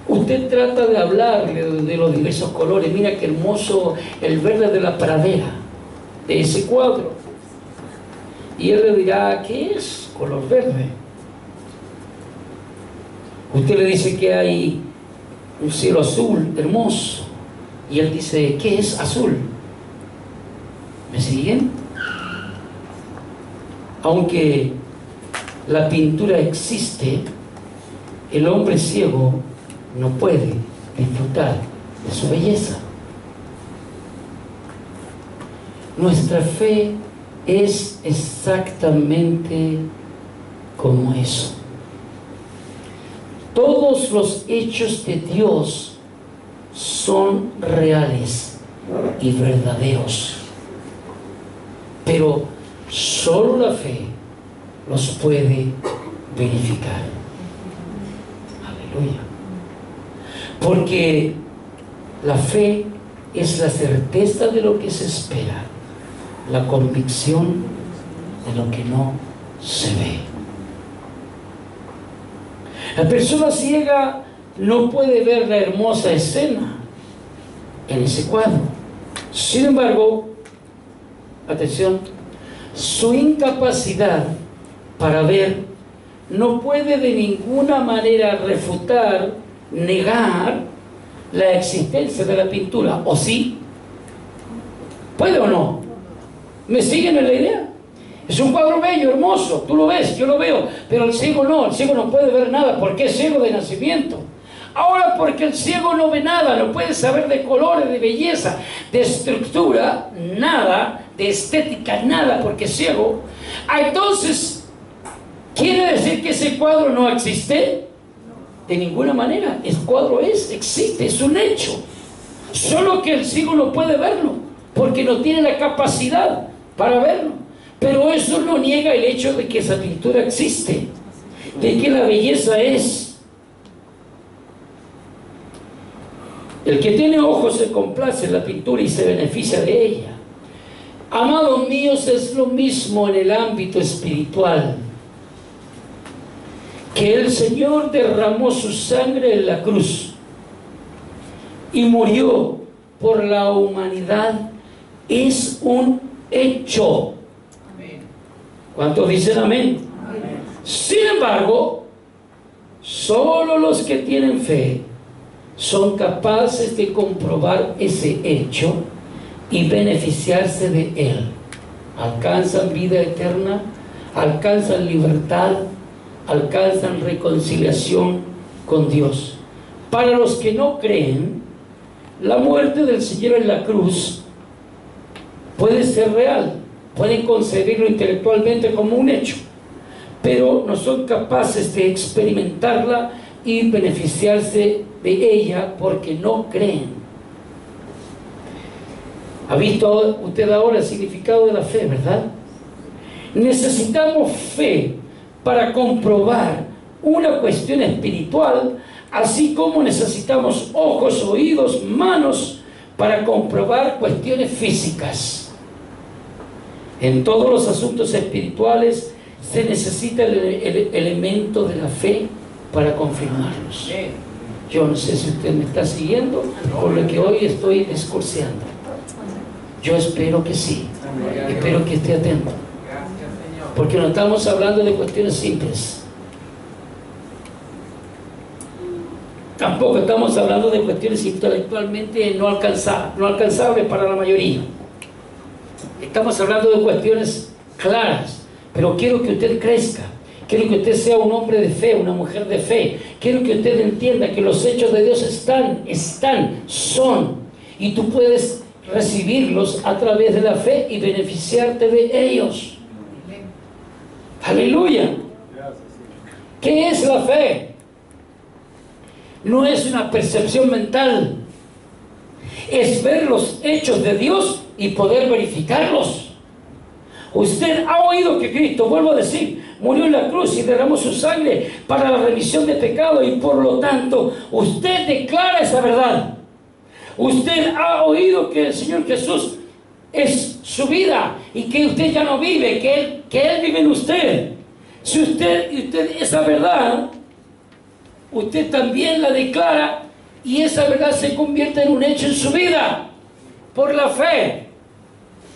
Speaker 1: Usted trata de hablarle de los diversos colores. Mira qué hermoso el verde de la pradera, de ese cuadro, y él le dirá: ¿qué es color verde? Usted le dice que hay un cielo azul hermoso y él dice: ¿qué es azul? ¿Me siguen? Aunque la pintura existe, el hombre ciego no puede disfrutar de su belleza. Nuestra fe es exactamente como eso. Todos los hechos de Dios son reales y verdaderos, pero solo la fe los puede verificar. Aleluya. Porque la fe es la certeza de lo que se espera, la convicción de lo que no se ve. La persona ciega no puede ver la hermosa escena en ese cuadro. Sin embargo, atención, su incapacidad para ver no puede de ninguna manera refutar, negar la existencia de la pintura. ¿O sí? ¿Puede o no? ¿Me siguen en la idea? Es un cuadro bello, hermoso, tú lo ves, yo lo veo, pero el ciego no puede ver nada, porque es ciego de nacimiento. Ahora, porque el ciego no ve nada, no puede saber de colores, de belleza, de estructura, nada, de estética, nada, porque es ciego, entonces, ¿quiere decir que ese cuadro no existe? De ninguna manera. El cuadro existe, es un hecho, solo que el ciego no puede verlo, porque no tiene la capacidad para verlo. Pero eso no niega el hecho de que esa pintura existe, de que la belleza es. El que tiene ojos se complace en la pintura y se beneficia de ella. Amados míos, es lo mismo en el ámbito espiritual, que el Señor derramó su sangre en la cruz y murió por la humanidad. Es un hecho. ¿Cuántos dicen amén? Amén. Sin embargo, solo los que tienen fe son capaces de comprobar ese hecho y beneficiarse de él. Alcanzan vida eterna, alcanzan libertad, alcanzan reconciliación con Dios. Para los que no creen, la muerte del Señor en la cruz puede ser real, pueden concebirlo intelectualmente como un hecho, pero no son capaces de experimentarla y beneficiarse de ella porque no creen. ¿Ha visto usted ahora el significado de la fe, verdad? Necesitamos fe para comprobar una cuestión espiritual, así como necesitamos ojos, oídos, manos para comprobar cuestiones físicas. En todos los asuntos espirituales se necesita el elemento de la fe para confirmarlos. Yo no sé si usted me está siguiendo con lo que hoy estoy discurseando. Yo espero que sí. Espero que esté atento. Porque no estamos hablando de cuestiones simples. Tampoco estamos hablando de cuestiones intelectualmente no alcanzables para la mayoría. Estamos hablando de cuestiones claras, pero quiero que usted crezca, quiero que usted sea un hombre de fe, una mujer de fe, quiero que usted entienda que los hechos de Dios son, y tú puedes recibirlos a través de la fe y beneficiarte de ellos. Aleluya. ¿Qué es la fe? No es una percepción mental, es ver los hechos de Dios y poder verificarlos. Usted ha oído que Cristo, vuelvo a decir, murió en la cruz y derramó su sangre para la remisión de pecados, y por lo tanto usted declara esa verdad. Usted ha oído que el Señor Jesús es su vida y que usted ya no vive, que Él vive en usted. Si usted esa verdad, usted también la declara, y esa verdad se convierte en un hecho en su vida por la fe.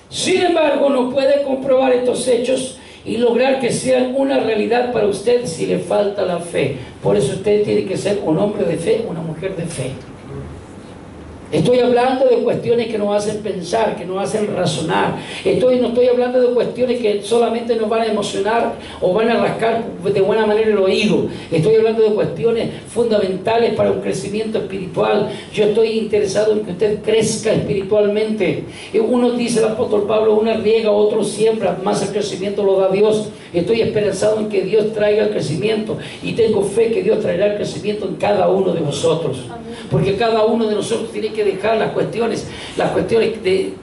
Speaker 1: Sin embargo, no puede comprobar estos hechos y lograr que sean una realidad para usted si le falta la fe. Por eso usted tiene que ser un hombre de fe, una mujer de fe. Estoy hablando de cuestiones que nos hacen pensar, que nos hacen razonar. No estoy hablando de cuestiones que solamente nos van a emocionar o van a rascar de buena manera el oído. Estoy hablando de cuestiones fundamentales para un crecimiento espiritual. Yo estoy interesado en que usted crezca espiritualmente. Uno dice, el apóstol Pablo, una riega, otro siembra, más el crecimiento lo da Dios. Estoy esperanzado en que Dios traiga el crecimiento, y tengo fe que Dios traerá el crecimiento en cada uno de vosotros. Porque cada uno de nosotros tiene que dejar las cuestiones de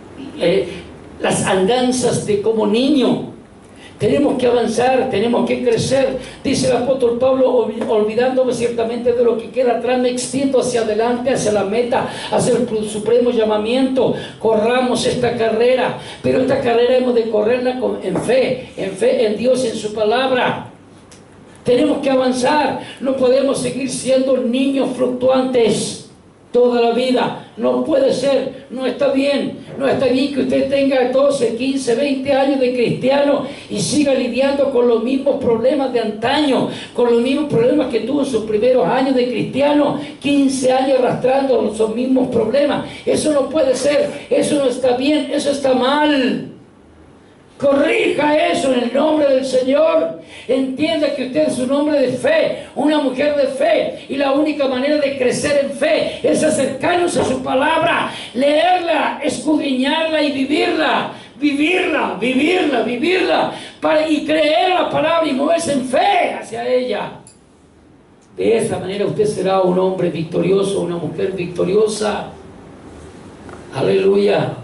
Speaker 1: las andanzas de como niño. Tenemos que avanzar, tenemos que crecer. Dice el apóstol Pablo, olvidándome ciertamente de lo que queda atrás, me extiendo hacia adelante, hacia la meta, hacia el supremo llamamiento. Corramos esta carrera, pero esta carrera hemos de correrla en fe en Dios, en su palabra. Tenemos que avanzar, no podemos seguir siendo niños fluctuantes toda la vida. No puede ser, no está bien. No está bien que usted tenga 12, 15, 20 años de cristiano y siga lidiando con los mismos problemas de antaño, con los mismos problemas que tuvo en sus primeros años de cristiano, 15 años arrastrando esos mismos problemas. Eso no puede ser, eso no está bien, eso está mal. Corrija eso en el nombre del Señor. Entienda que usted es un hombre de fe, una mujer de fe, y la única manera de crecer en fe es acercarnos a su palabra, leerla, escudriñarla y vivirla, y creer la palabra y moverse en fe hacia ella. De esa manera usted será un hombre victorioso, una mujer victoriosa. Aleluya.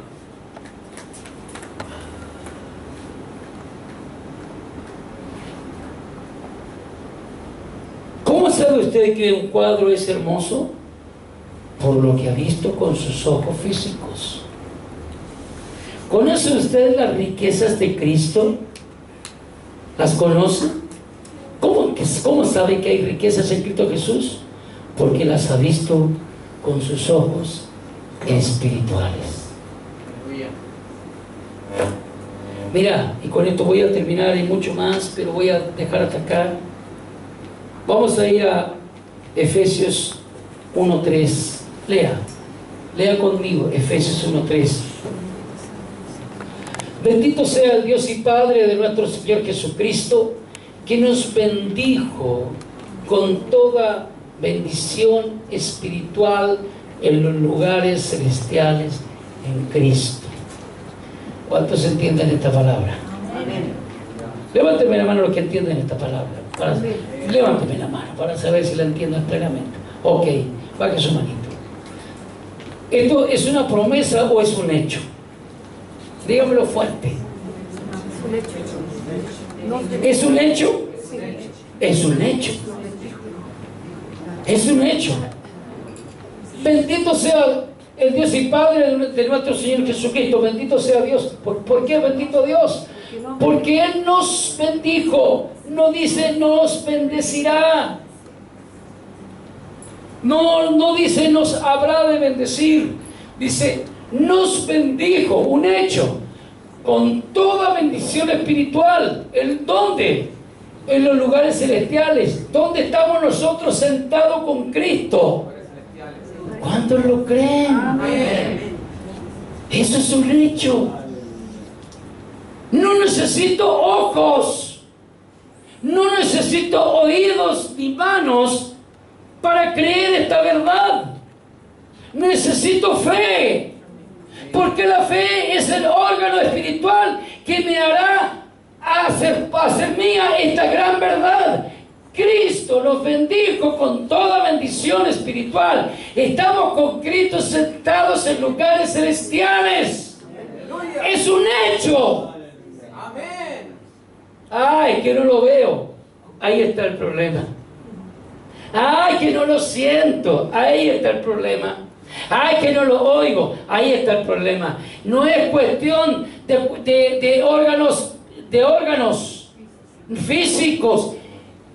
Speaker 1: ¿Cómo sabe usted que un cuadro es hermoso? Por lo que ha visto con sus ojos físicos. ¿Conoce usted las riquezas de Cristo? ¿Las conoce? ¿Cómo sabe que hay riquezas en Cristo Jesús? Porque las ha visto con sus ojos espirituales. Mira, y con esto voy a terminar, y mucho más, pero voy a dejar hasta acá. Vamos a ir a Efesios 1:3. Lea conmigo, Efesios 1:3. Bendito sea el Dios y Padre de nuestro Señor Jesucristo, que nos bendijo con toda bendición espiritual en los lugares celestiales en Cristo. ¿Cuántos entienden esta palabra? Levánteme la mano los que entienden esta palabra. Levánteme la mano para saber si la entiendo plenamente. Ok, baje su manito. ¿Esto es una promesa o es un hecho? Dígamelo fuerte. ¿Es un hecho? Es un hecho. Es un hecho. Bendito sea el Dios y Padre de nuestro Señor Jesucristo. Bendito sea Dios. ¿Por qué bendito Dios? Porque Él nos bendijo. No dice nos bendecirá. No dice nos habrá de bendecir. Dice nos bendijo. Un hecho. Con toda bendición espiritual. ¿El dónde? En los lugares celestiales. ¿Dónde estamos nosotros sentados con Cristo? ¿Cuántos lo creen? Amén. Eso es un hecho. No necesito ojos, no necesito oídos ni manos para creer esta verdad. Necesito fe. Porque la fe es el órgano espiritual que me hará hacer mía esta gran verdad. Cristo nos bendijo con toda bendición espiritual. Estamos con Cristo sentados en lugares celestiales. Es un hecho.
Speaker 2: Amén.
Speaker 1: Ay, que no lo veo. Ahí está el problema. Ay, que no lo siento. Ahí está el problema. Ay, que no lo oigo. Ahí está el problema. No es cuestión de órganos físicos.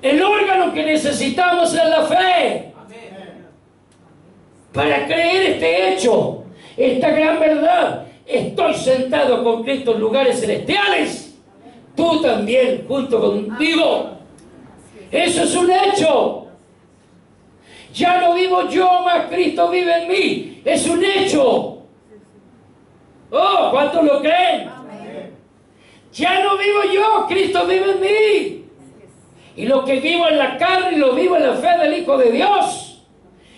Speaker 1: El órgano que necesitamos es la fe.
Speaker 2: Amén.
Speaker 1: Para creer este hecho, esta gran verdad. Estoy sentado con Cristo en lugares celestiales. Tú también, junto conmigo. Eso es un hecho. Ya no vivo yo, más Cristo vive en mí. Es un hecho. Oh, ¿cuántos lo creen? Ya no vivo yo, Cristo vive en mí. Y lo que vivo en la carne, lo vivo en la fe del Hijo de Dios.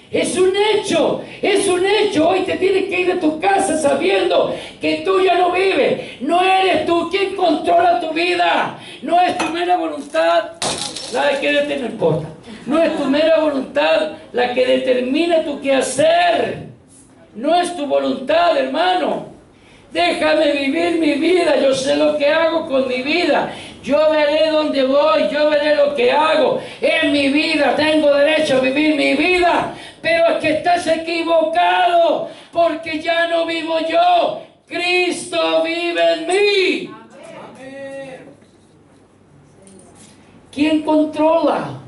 Speaker 1: Es un hecho, es un hecho. Hoy te tienes que ir de tu casa sabiendo que tú ya no vives. No eres tú quien controla tu vida. No es tu mera voluntad la que no importa. No es tu mera voluntad la que determina tu quehacer. No es tu voluntad, hermano. Déjame vivir mi vida. Yo sé lo que hago con mi vida. Yo veré dónde voy. Yo veré lo que hago. Es mi vida. Tengo derecho a vivir mi vida. Pero es que estás equivocado. Porque ya no vivo yo. Cristo vive en mí.
Speaker 2: Amén.
Speaker 1: ¿Quién controla?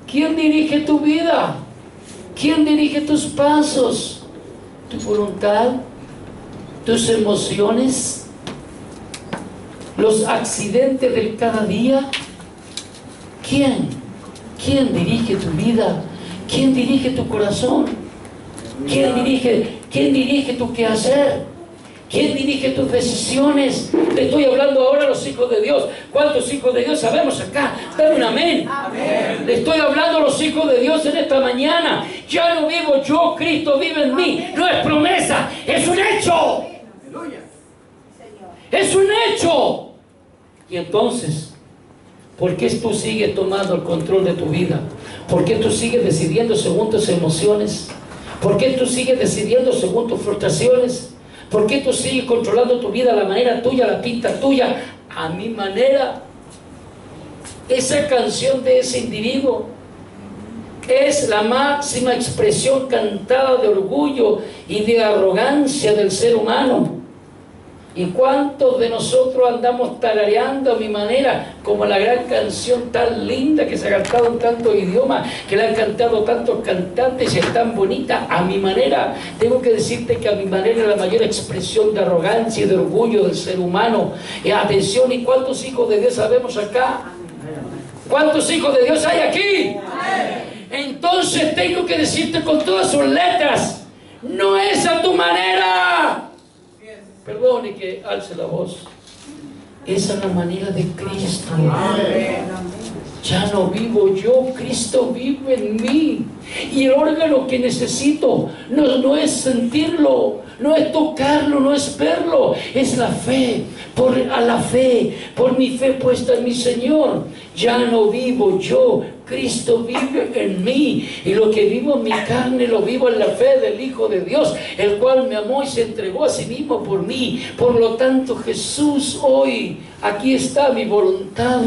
Speaker 1: ¿Quién dirige tu vida? ¿Quién dirige tus pasos? ¿Tu voluntad? ¿Tus emociones? ¿Los accidentes del cada día? ¿Quién? ¿Quién dirige tu vida? ¿Quién dirige tu corazón? ¿Quién dirige tu quehacer? ¿Quién dirige tus decisiones? Le estoy hablando ahora a los hijos de Dios. ¿Cuántos hijos de Dios sabemos acá? Dame un amén.
Speaker 2: Amén.
Speaker 1: Le estoy hablando a los hijos de Dios en esta mañana. Ya no vivo yo, Cristo vive en mí. No es promesa, es un hecho.
Speaker 2: Aleluya.
Speaker 1: Es un hecho. Y entonces, ¿por qué tú sigues tomando el control de tu vida? ¿Por qué tú sigues decidiendo según tus emociones? ¿Por qué tú sigues decidiendo según tus frustraciones? ¿Por qué tú sigues controlando tu vida a la manera tuya, a la pinta tuya, a mi manera? Esa canción de ese individuo es la máxima expresión cantada de orgullo y de arrogancia del ser humano. ¿Y cuántos de nosotros andamos tarareando a mi manera, como la gran canción tan linda que se ha cantado en tantos idiomas, que la han cantado tantos cantantes y es tan bonita? A mi manera, tengo que decirte que a mi manera es la mayor expresión de arrogancia y de orgullo del ser humano. Y atención, ¿y cuántos hijos de Dios sabemos acá? ¿Cuántos hijos de Dios hay aquí? Entonces tengo que decirte con todas sus letras, no es a tu manera. Perdone que alce la voz. Esa es la manera de Cristo. Ya no vivo yo, Cristo vive en mí. Y el órgano que necesito no es sentirlo, no es tocarlo, no es verlo, es la fe. Por mi fe puesta en mi Señor. Ya no vivo yo, Cristo vive en mí. Y lo que vivo en mi carne lo vivo en la fe del Hijo de Dios, el cual me amó y se entregó a sí mismo por mí. Por lo tanto, Jesús, hoy aquí está mi voluntad.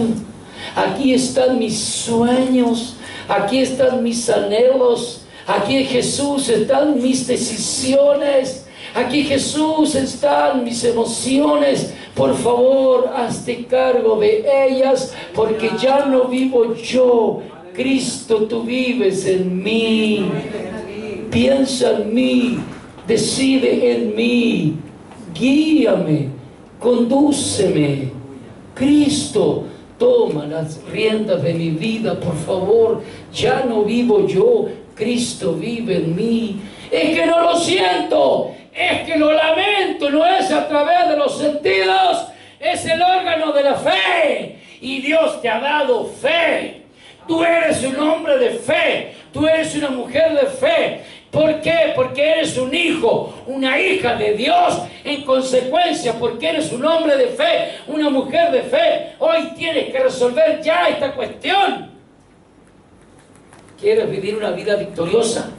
Speaker 1: Aquí están mis sueños, aquí están mis anhelos, aquí Jesús están mis decisiones, aquí Jesús están mis emociones. Por favor, hazte cargo de ellas, porque ya no vivo yo, Cristo, tú vives en mí. Piensa en mí, decide en mí, guíame, condúceme. Cristo, toma las riendas de mi vida, por favor. Ya no vivo yo, Cristo vive en mí. Es que no lo siento, es que lo lamento, no es a través de los sentidos, es el órgano de la fe. Y Dios te ha dado fe. Tú eres un hombre de fe, tú eres una mujer de fe. ¿Por qué? Porque eres un hijo, una hija de Dios. En consecuencia, porque eres un hombre de fe, una mujer de fe, hoy tienes que resolver ya esta cuestión. ¿Quieres vivir una vida victoriosa?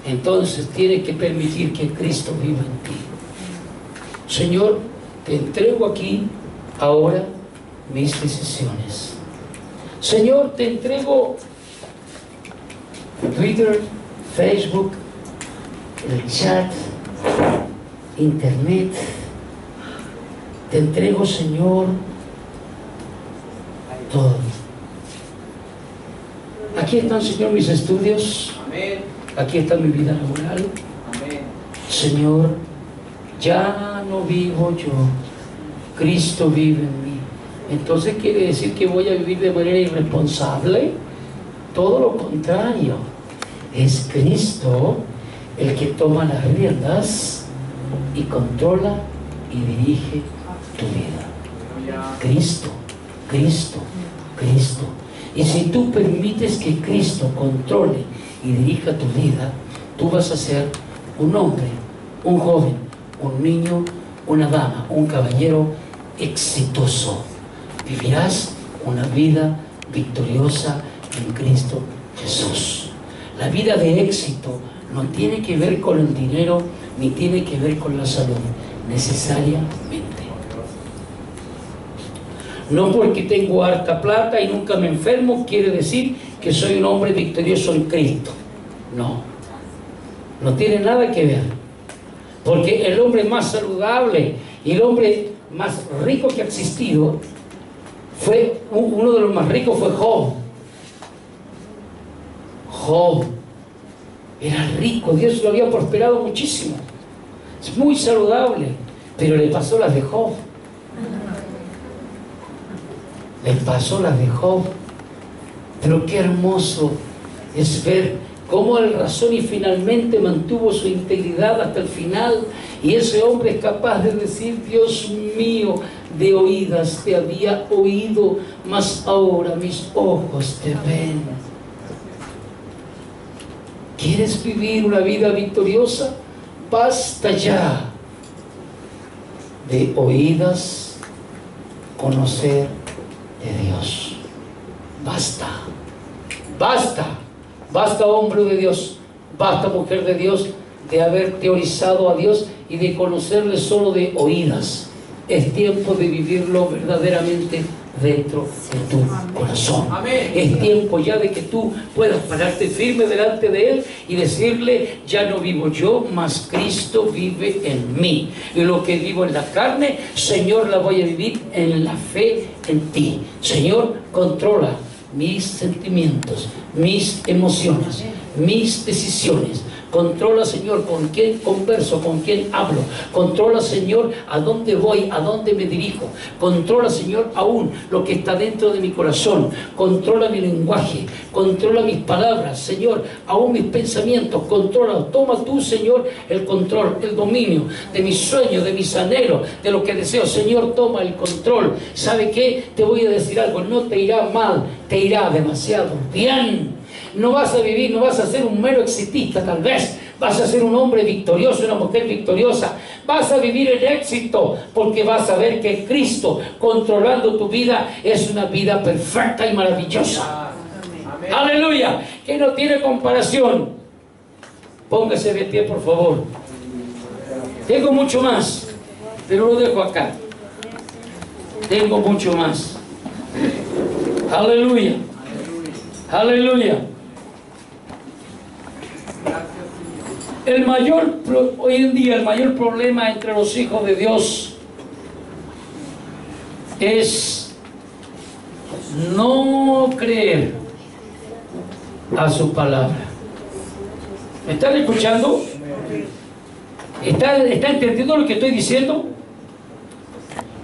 Speaker 1: Entonces tienes que permitir que Cristo viva en ti. Señor, te entrego aquí ahora mis decisiones. Señor, te entrego Twitter, Facebook, el chat, internet. Te entrego, Señor, todo. Aquí están, Señor, mis estudios.
Speaker 2: Amén.
Speaker 1: Aquí está mi vida laboral.
Speaker 2: Amén.
Speaker 1: Señor, ya no vivo yo, Cristo vive en mí. Entonces, ¿quiere decir que voy a vivir de manera irresponsable? Todo lo contrario. Es Cristo el que toma las riendas y controla y dirige tu vida. Cristo, Cristo, Cristo. Y si tú permites que Cristo controle y dirija tu vida, tú vas a ser un hombre, un joven, un niño, una dama, un caballero exitoso. Vivirás una vida victoriosa en Cristo Jesús. La vida de éxito no tiene que ver con el dinero ni tiene que ver con la salud, necesariamente. No porque tengo harta plata y nunca me enfermo quiere decir que soy un hombre victorioso en Cristo. No, no tiene nada que ver. Porque el hombre más saludable y el hombre más rico que ha existido fue, uno de los más ricos fue Job. Job era rico, Dios lo había prosperado muchísimo, es muy saludable, pero le pasó las de Job. Le pasó las de Job. Pero qué hermoso es ver cómo él razón y finalmente mantuvo su integridad hasta el final. Y ese hombre es capaz de decir: Dios mío, de oídas te había oído, mas ahora mis ojos te ven. ¿Quieres vivir una vida victoriosa? Basta ya de oídas conocer de Dios. Basta, basta, basta, hombre de Dios, basta, mujer de Dios, de haber teorizado a Dios y de conocerle solo de oídas. Es tiempo de vivirlo verdaderamente dentro de tu corazón.
Speaker 2: Amén.
Speaker 1: Es tiempo ya de que tú puedas pararte firme delante de Él y decirle: ya no vivo yo, mas Cristo vive en mí. Y lo que vivo en la carne, Señor, la voy a vivir en la fe en ti. Señor, controla mis sentimientos, mis emociones, mis decisiones. Controla, Señor, con quién converso, con quién hablo. Controla, Señor, a dónde voy, a dónde me dirijo. Controla, Señor, aún lo que está dentro de mi corazón. Controla mi lenguaje. Controla mis palabras, Señor, aún mis pensamientos. Controla, toma tú, Señor, el control, el dominio de mis sueños, de mis anhelos, de lo que deseo. Señor, toma el control. ¿Sabe qué? Te voy a decir algo. No te irá mal, te irá demasiado bien. No vas a vivir, no vas a ser un mero exitista, tal vez. Vas a ser un hombre victorioso, una mujer victoriosa. Vas a vivir el éxito porque vas a ver que Cristo, controlando tu vida, es una vida perfecta y maravillosa.
Speaker 2: Amén.
Speaker 1: Aleluya, que no tiene comparación. Póngase de pie, por favor. Tengo mucho más, pero lo dejo acá. Tengo mucho más. Aleluya. Aleluya. Hoy en día el mayor problema entre los hijos de Dios es no creer a su palabra. ¿Me están escuchando? ¿Está entendiendo lo que estoy diciendo?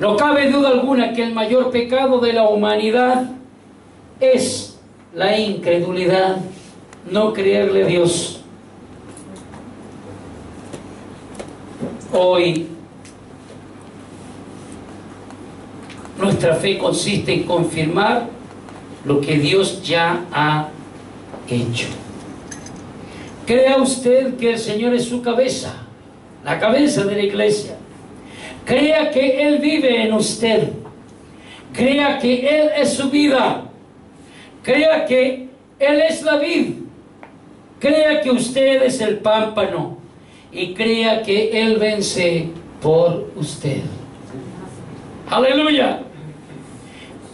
Speaker 1: No cabe duda alguna que el mayor pecado de la humanidad es la incredulidad, no creerle a Dios. Hoy nuestra fe consiste en confirmar lo que Dios ya ha hecho. Crea usted que el Señor es su cabeza, la cabeza de la iglesia. Crea que Él vive en usted. Crea que Él es su vida. Crea que Él es la vid. Crea que usted es el pámpano. Y crea que Él vence por usted. Aleluya.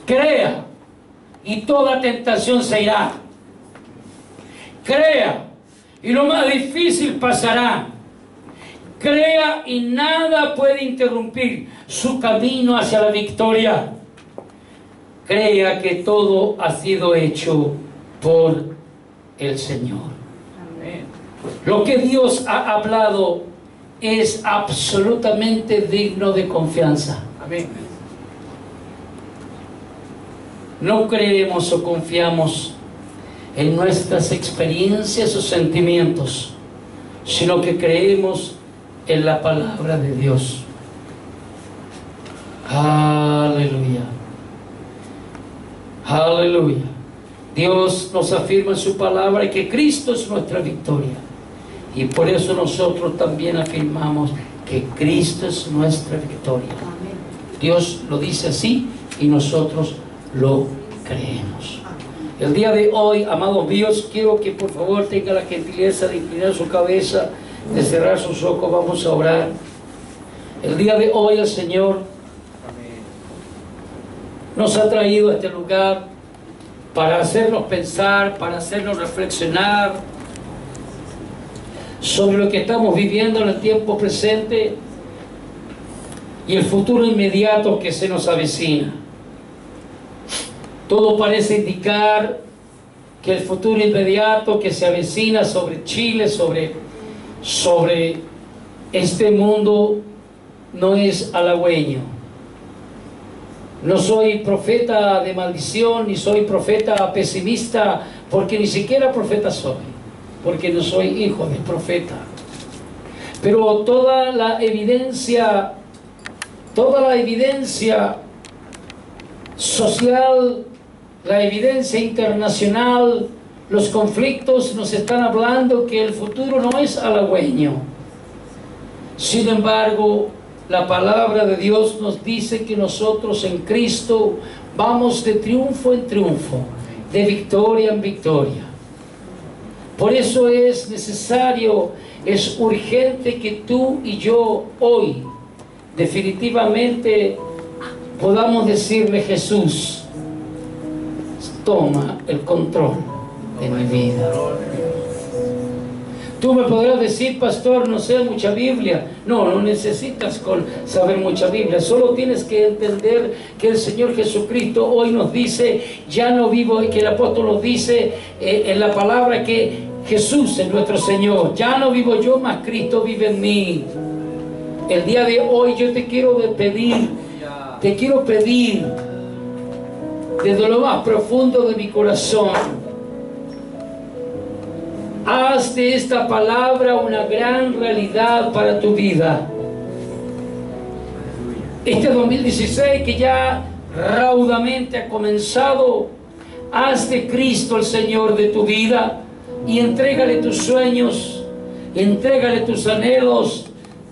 Speaker 1: Crea y toda tentación se irá. Crea y lo más difícil pasará. Crea y nada puede interrumpir su camino hacia la victoria. Crea que todo ha sido hecho por el Señor. Amén. Lo que Dios ha hablado es absolutamente digno de confianza. Amén. No creemos o confiamos en nuestras experiencias o sentimientos, sino que creemos en la palabra de Dios. Aleluya. Aleluya. Dios nos afirma en su palabra que Cristo es nuestra victoria. Y por eso nosotros también afirmamos que Cristo es nuestra victoria. Dios lo dice así y nosotros lo creemos. El día de hoy, amados míos, quiero que por favor tenga la gentileza de inclinar su cabeza, de cerrar sus ojos. Vamos a orar. El día de hoy el Señor nos ha traído a este lugar para hacernos pensar, para hacernos reflexionar sobre lo que estamos viviendo en el tiempo presente y el futuro inmediato que se nos avecina. Todo parece indicar que el futuro inmediato que se avecina sobre Chile, sobre este mundo, no es halagüeño. No soy profeta de maldición, ni soy profeta pesimista, porque ni siquiera profeta soy, porque no soy hijo de profeta. Pero toda la evidencia social, la evidencia internacional, los conflictos nos están hablando que el futuro no es halagüeño. Sin embargo, la palabra de Dios nos dice que nosotros en Cristo vamos de triunfo en triunfo, de victoria en victoria. Por eso es necesario, es urgente que tú y yo hoy definitivamente podamos decirle: Jesús, toma el control de mi vida. Tú me podrás decir: pastor, no sé mucha Biblia. No necesitas saber mucha Biblia. Solo tienes que entender que el Señor Jesucristo hoy nos dice, ya no vivo, que el apóstol nos dice en la palabra que Jesús es nuestro Señor. Ya no vivo yo, mas Cristo vive en mí. El día de hoy yo te quiero pedir desde lo más profundo de mi corazón, haz de esta palabra una gran realidad para tu vida. Este 2016 que ya raudamente ha comenzado, haz de Cristo el Señor de tu vida y entrégale tus sueños, entrégale tus anhelos.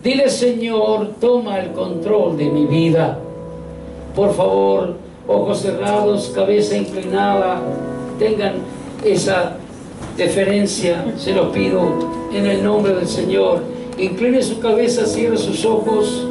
Speaker 1: Dile: Señor, toma el control de mi vida. Por favor, ojos cerrados, cabeza inclinada, tengan esa deferencia, se lo pido en el nombre del Señor. Incline su cabeza, cierre sus ojos.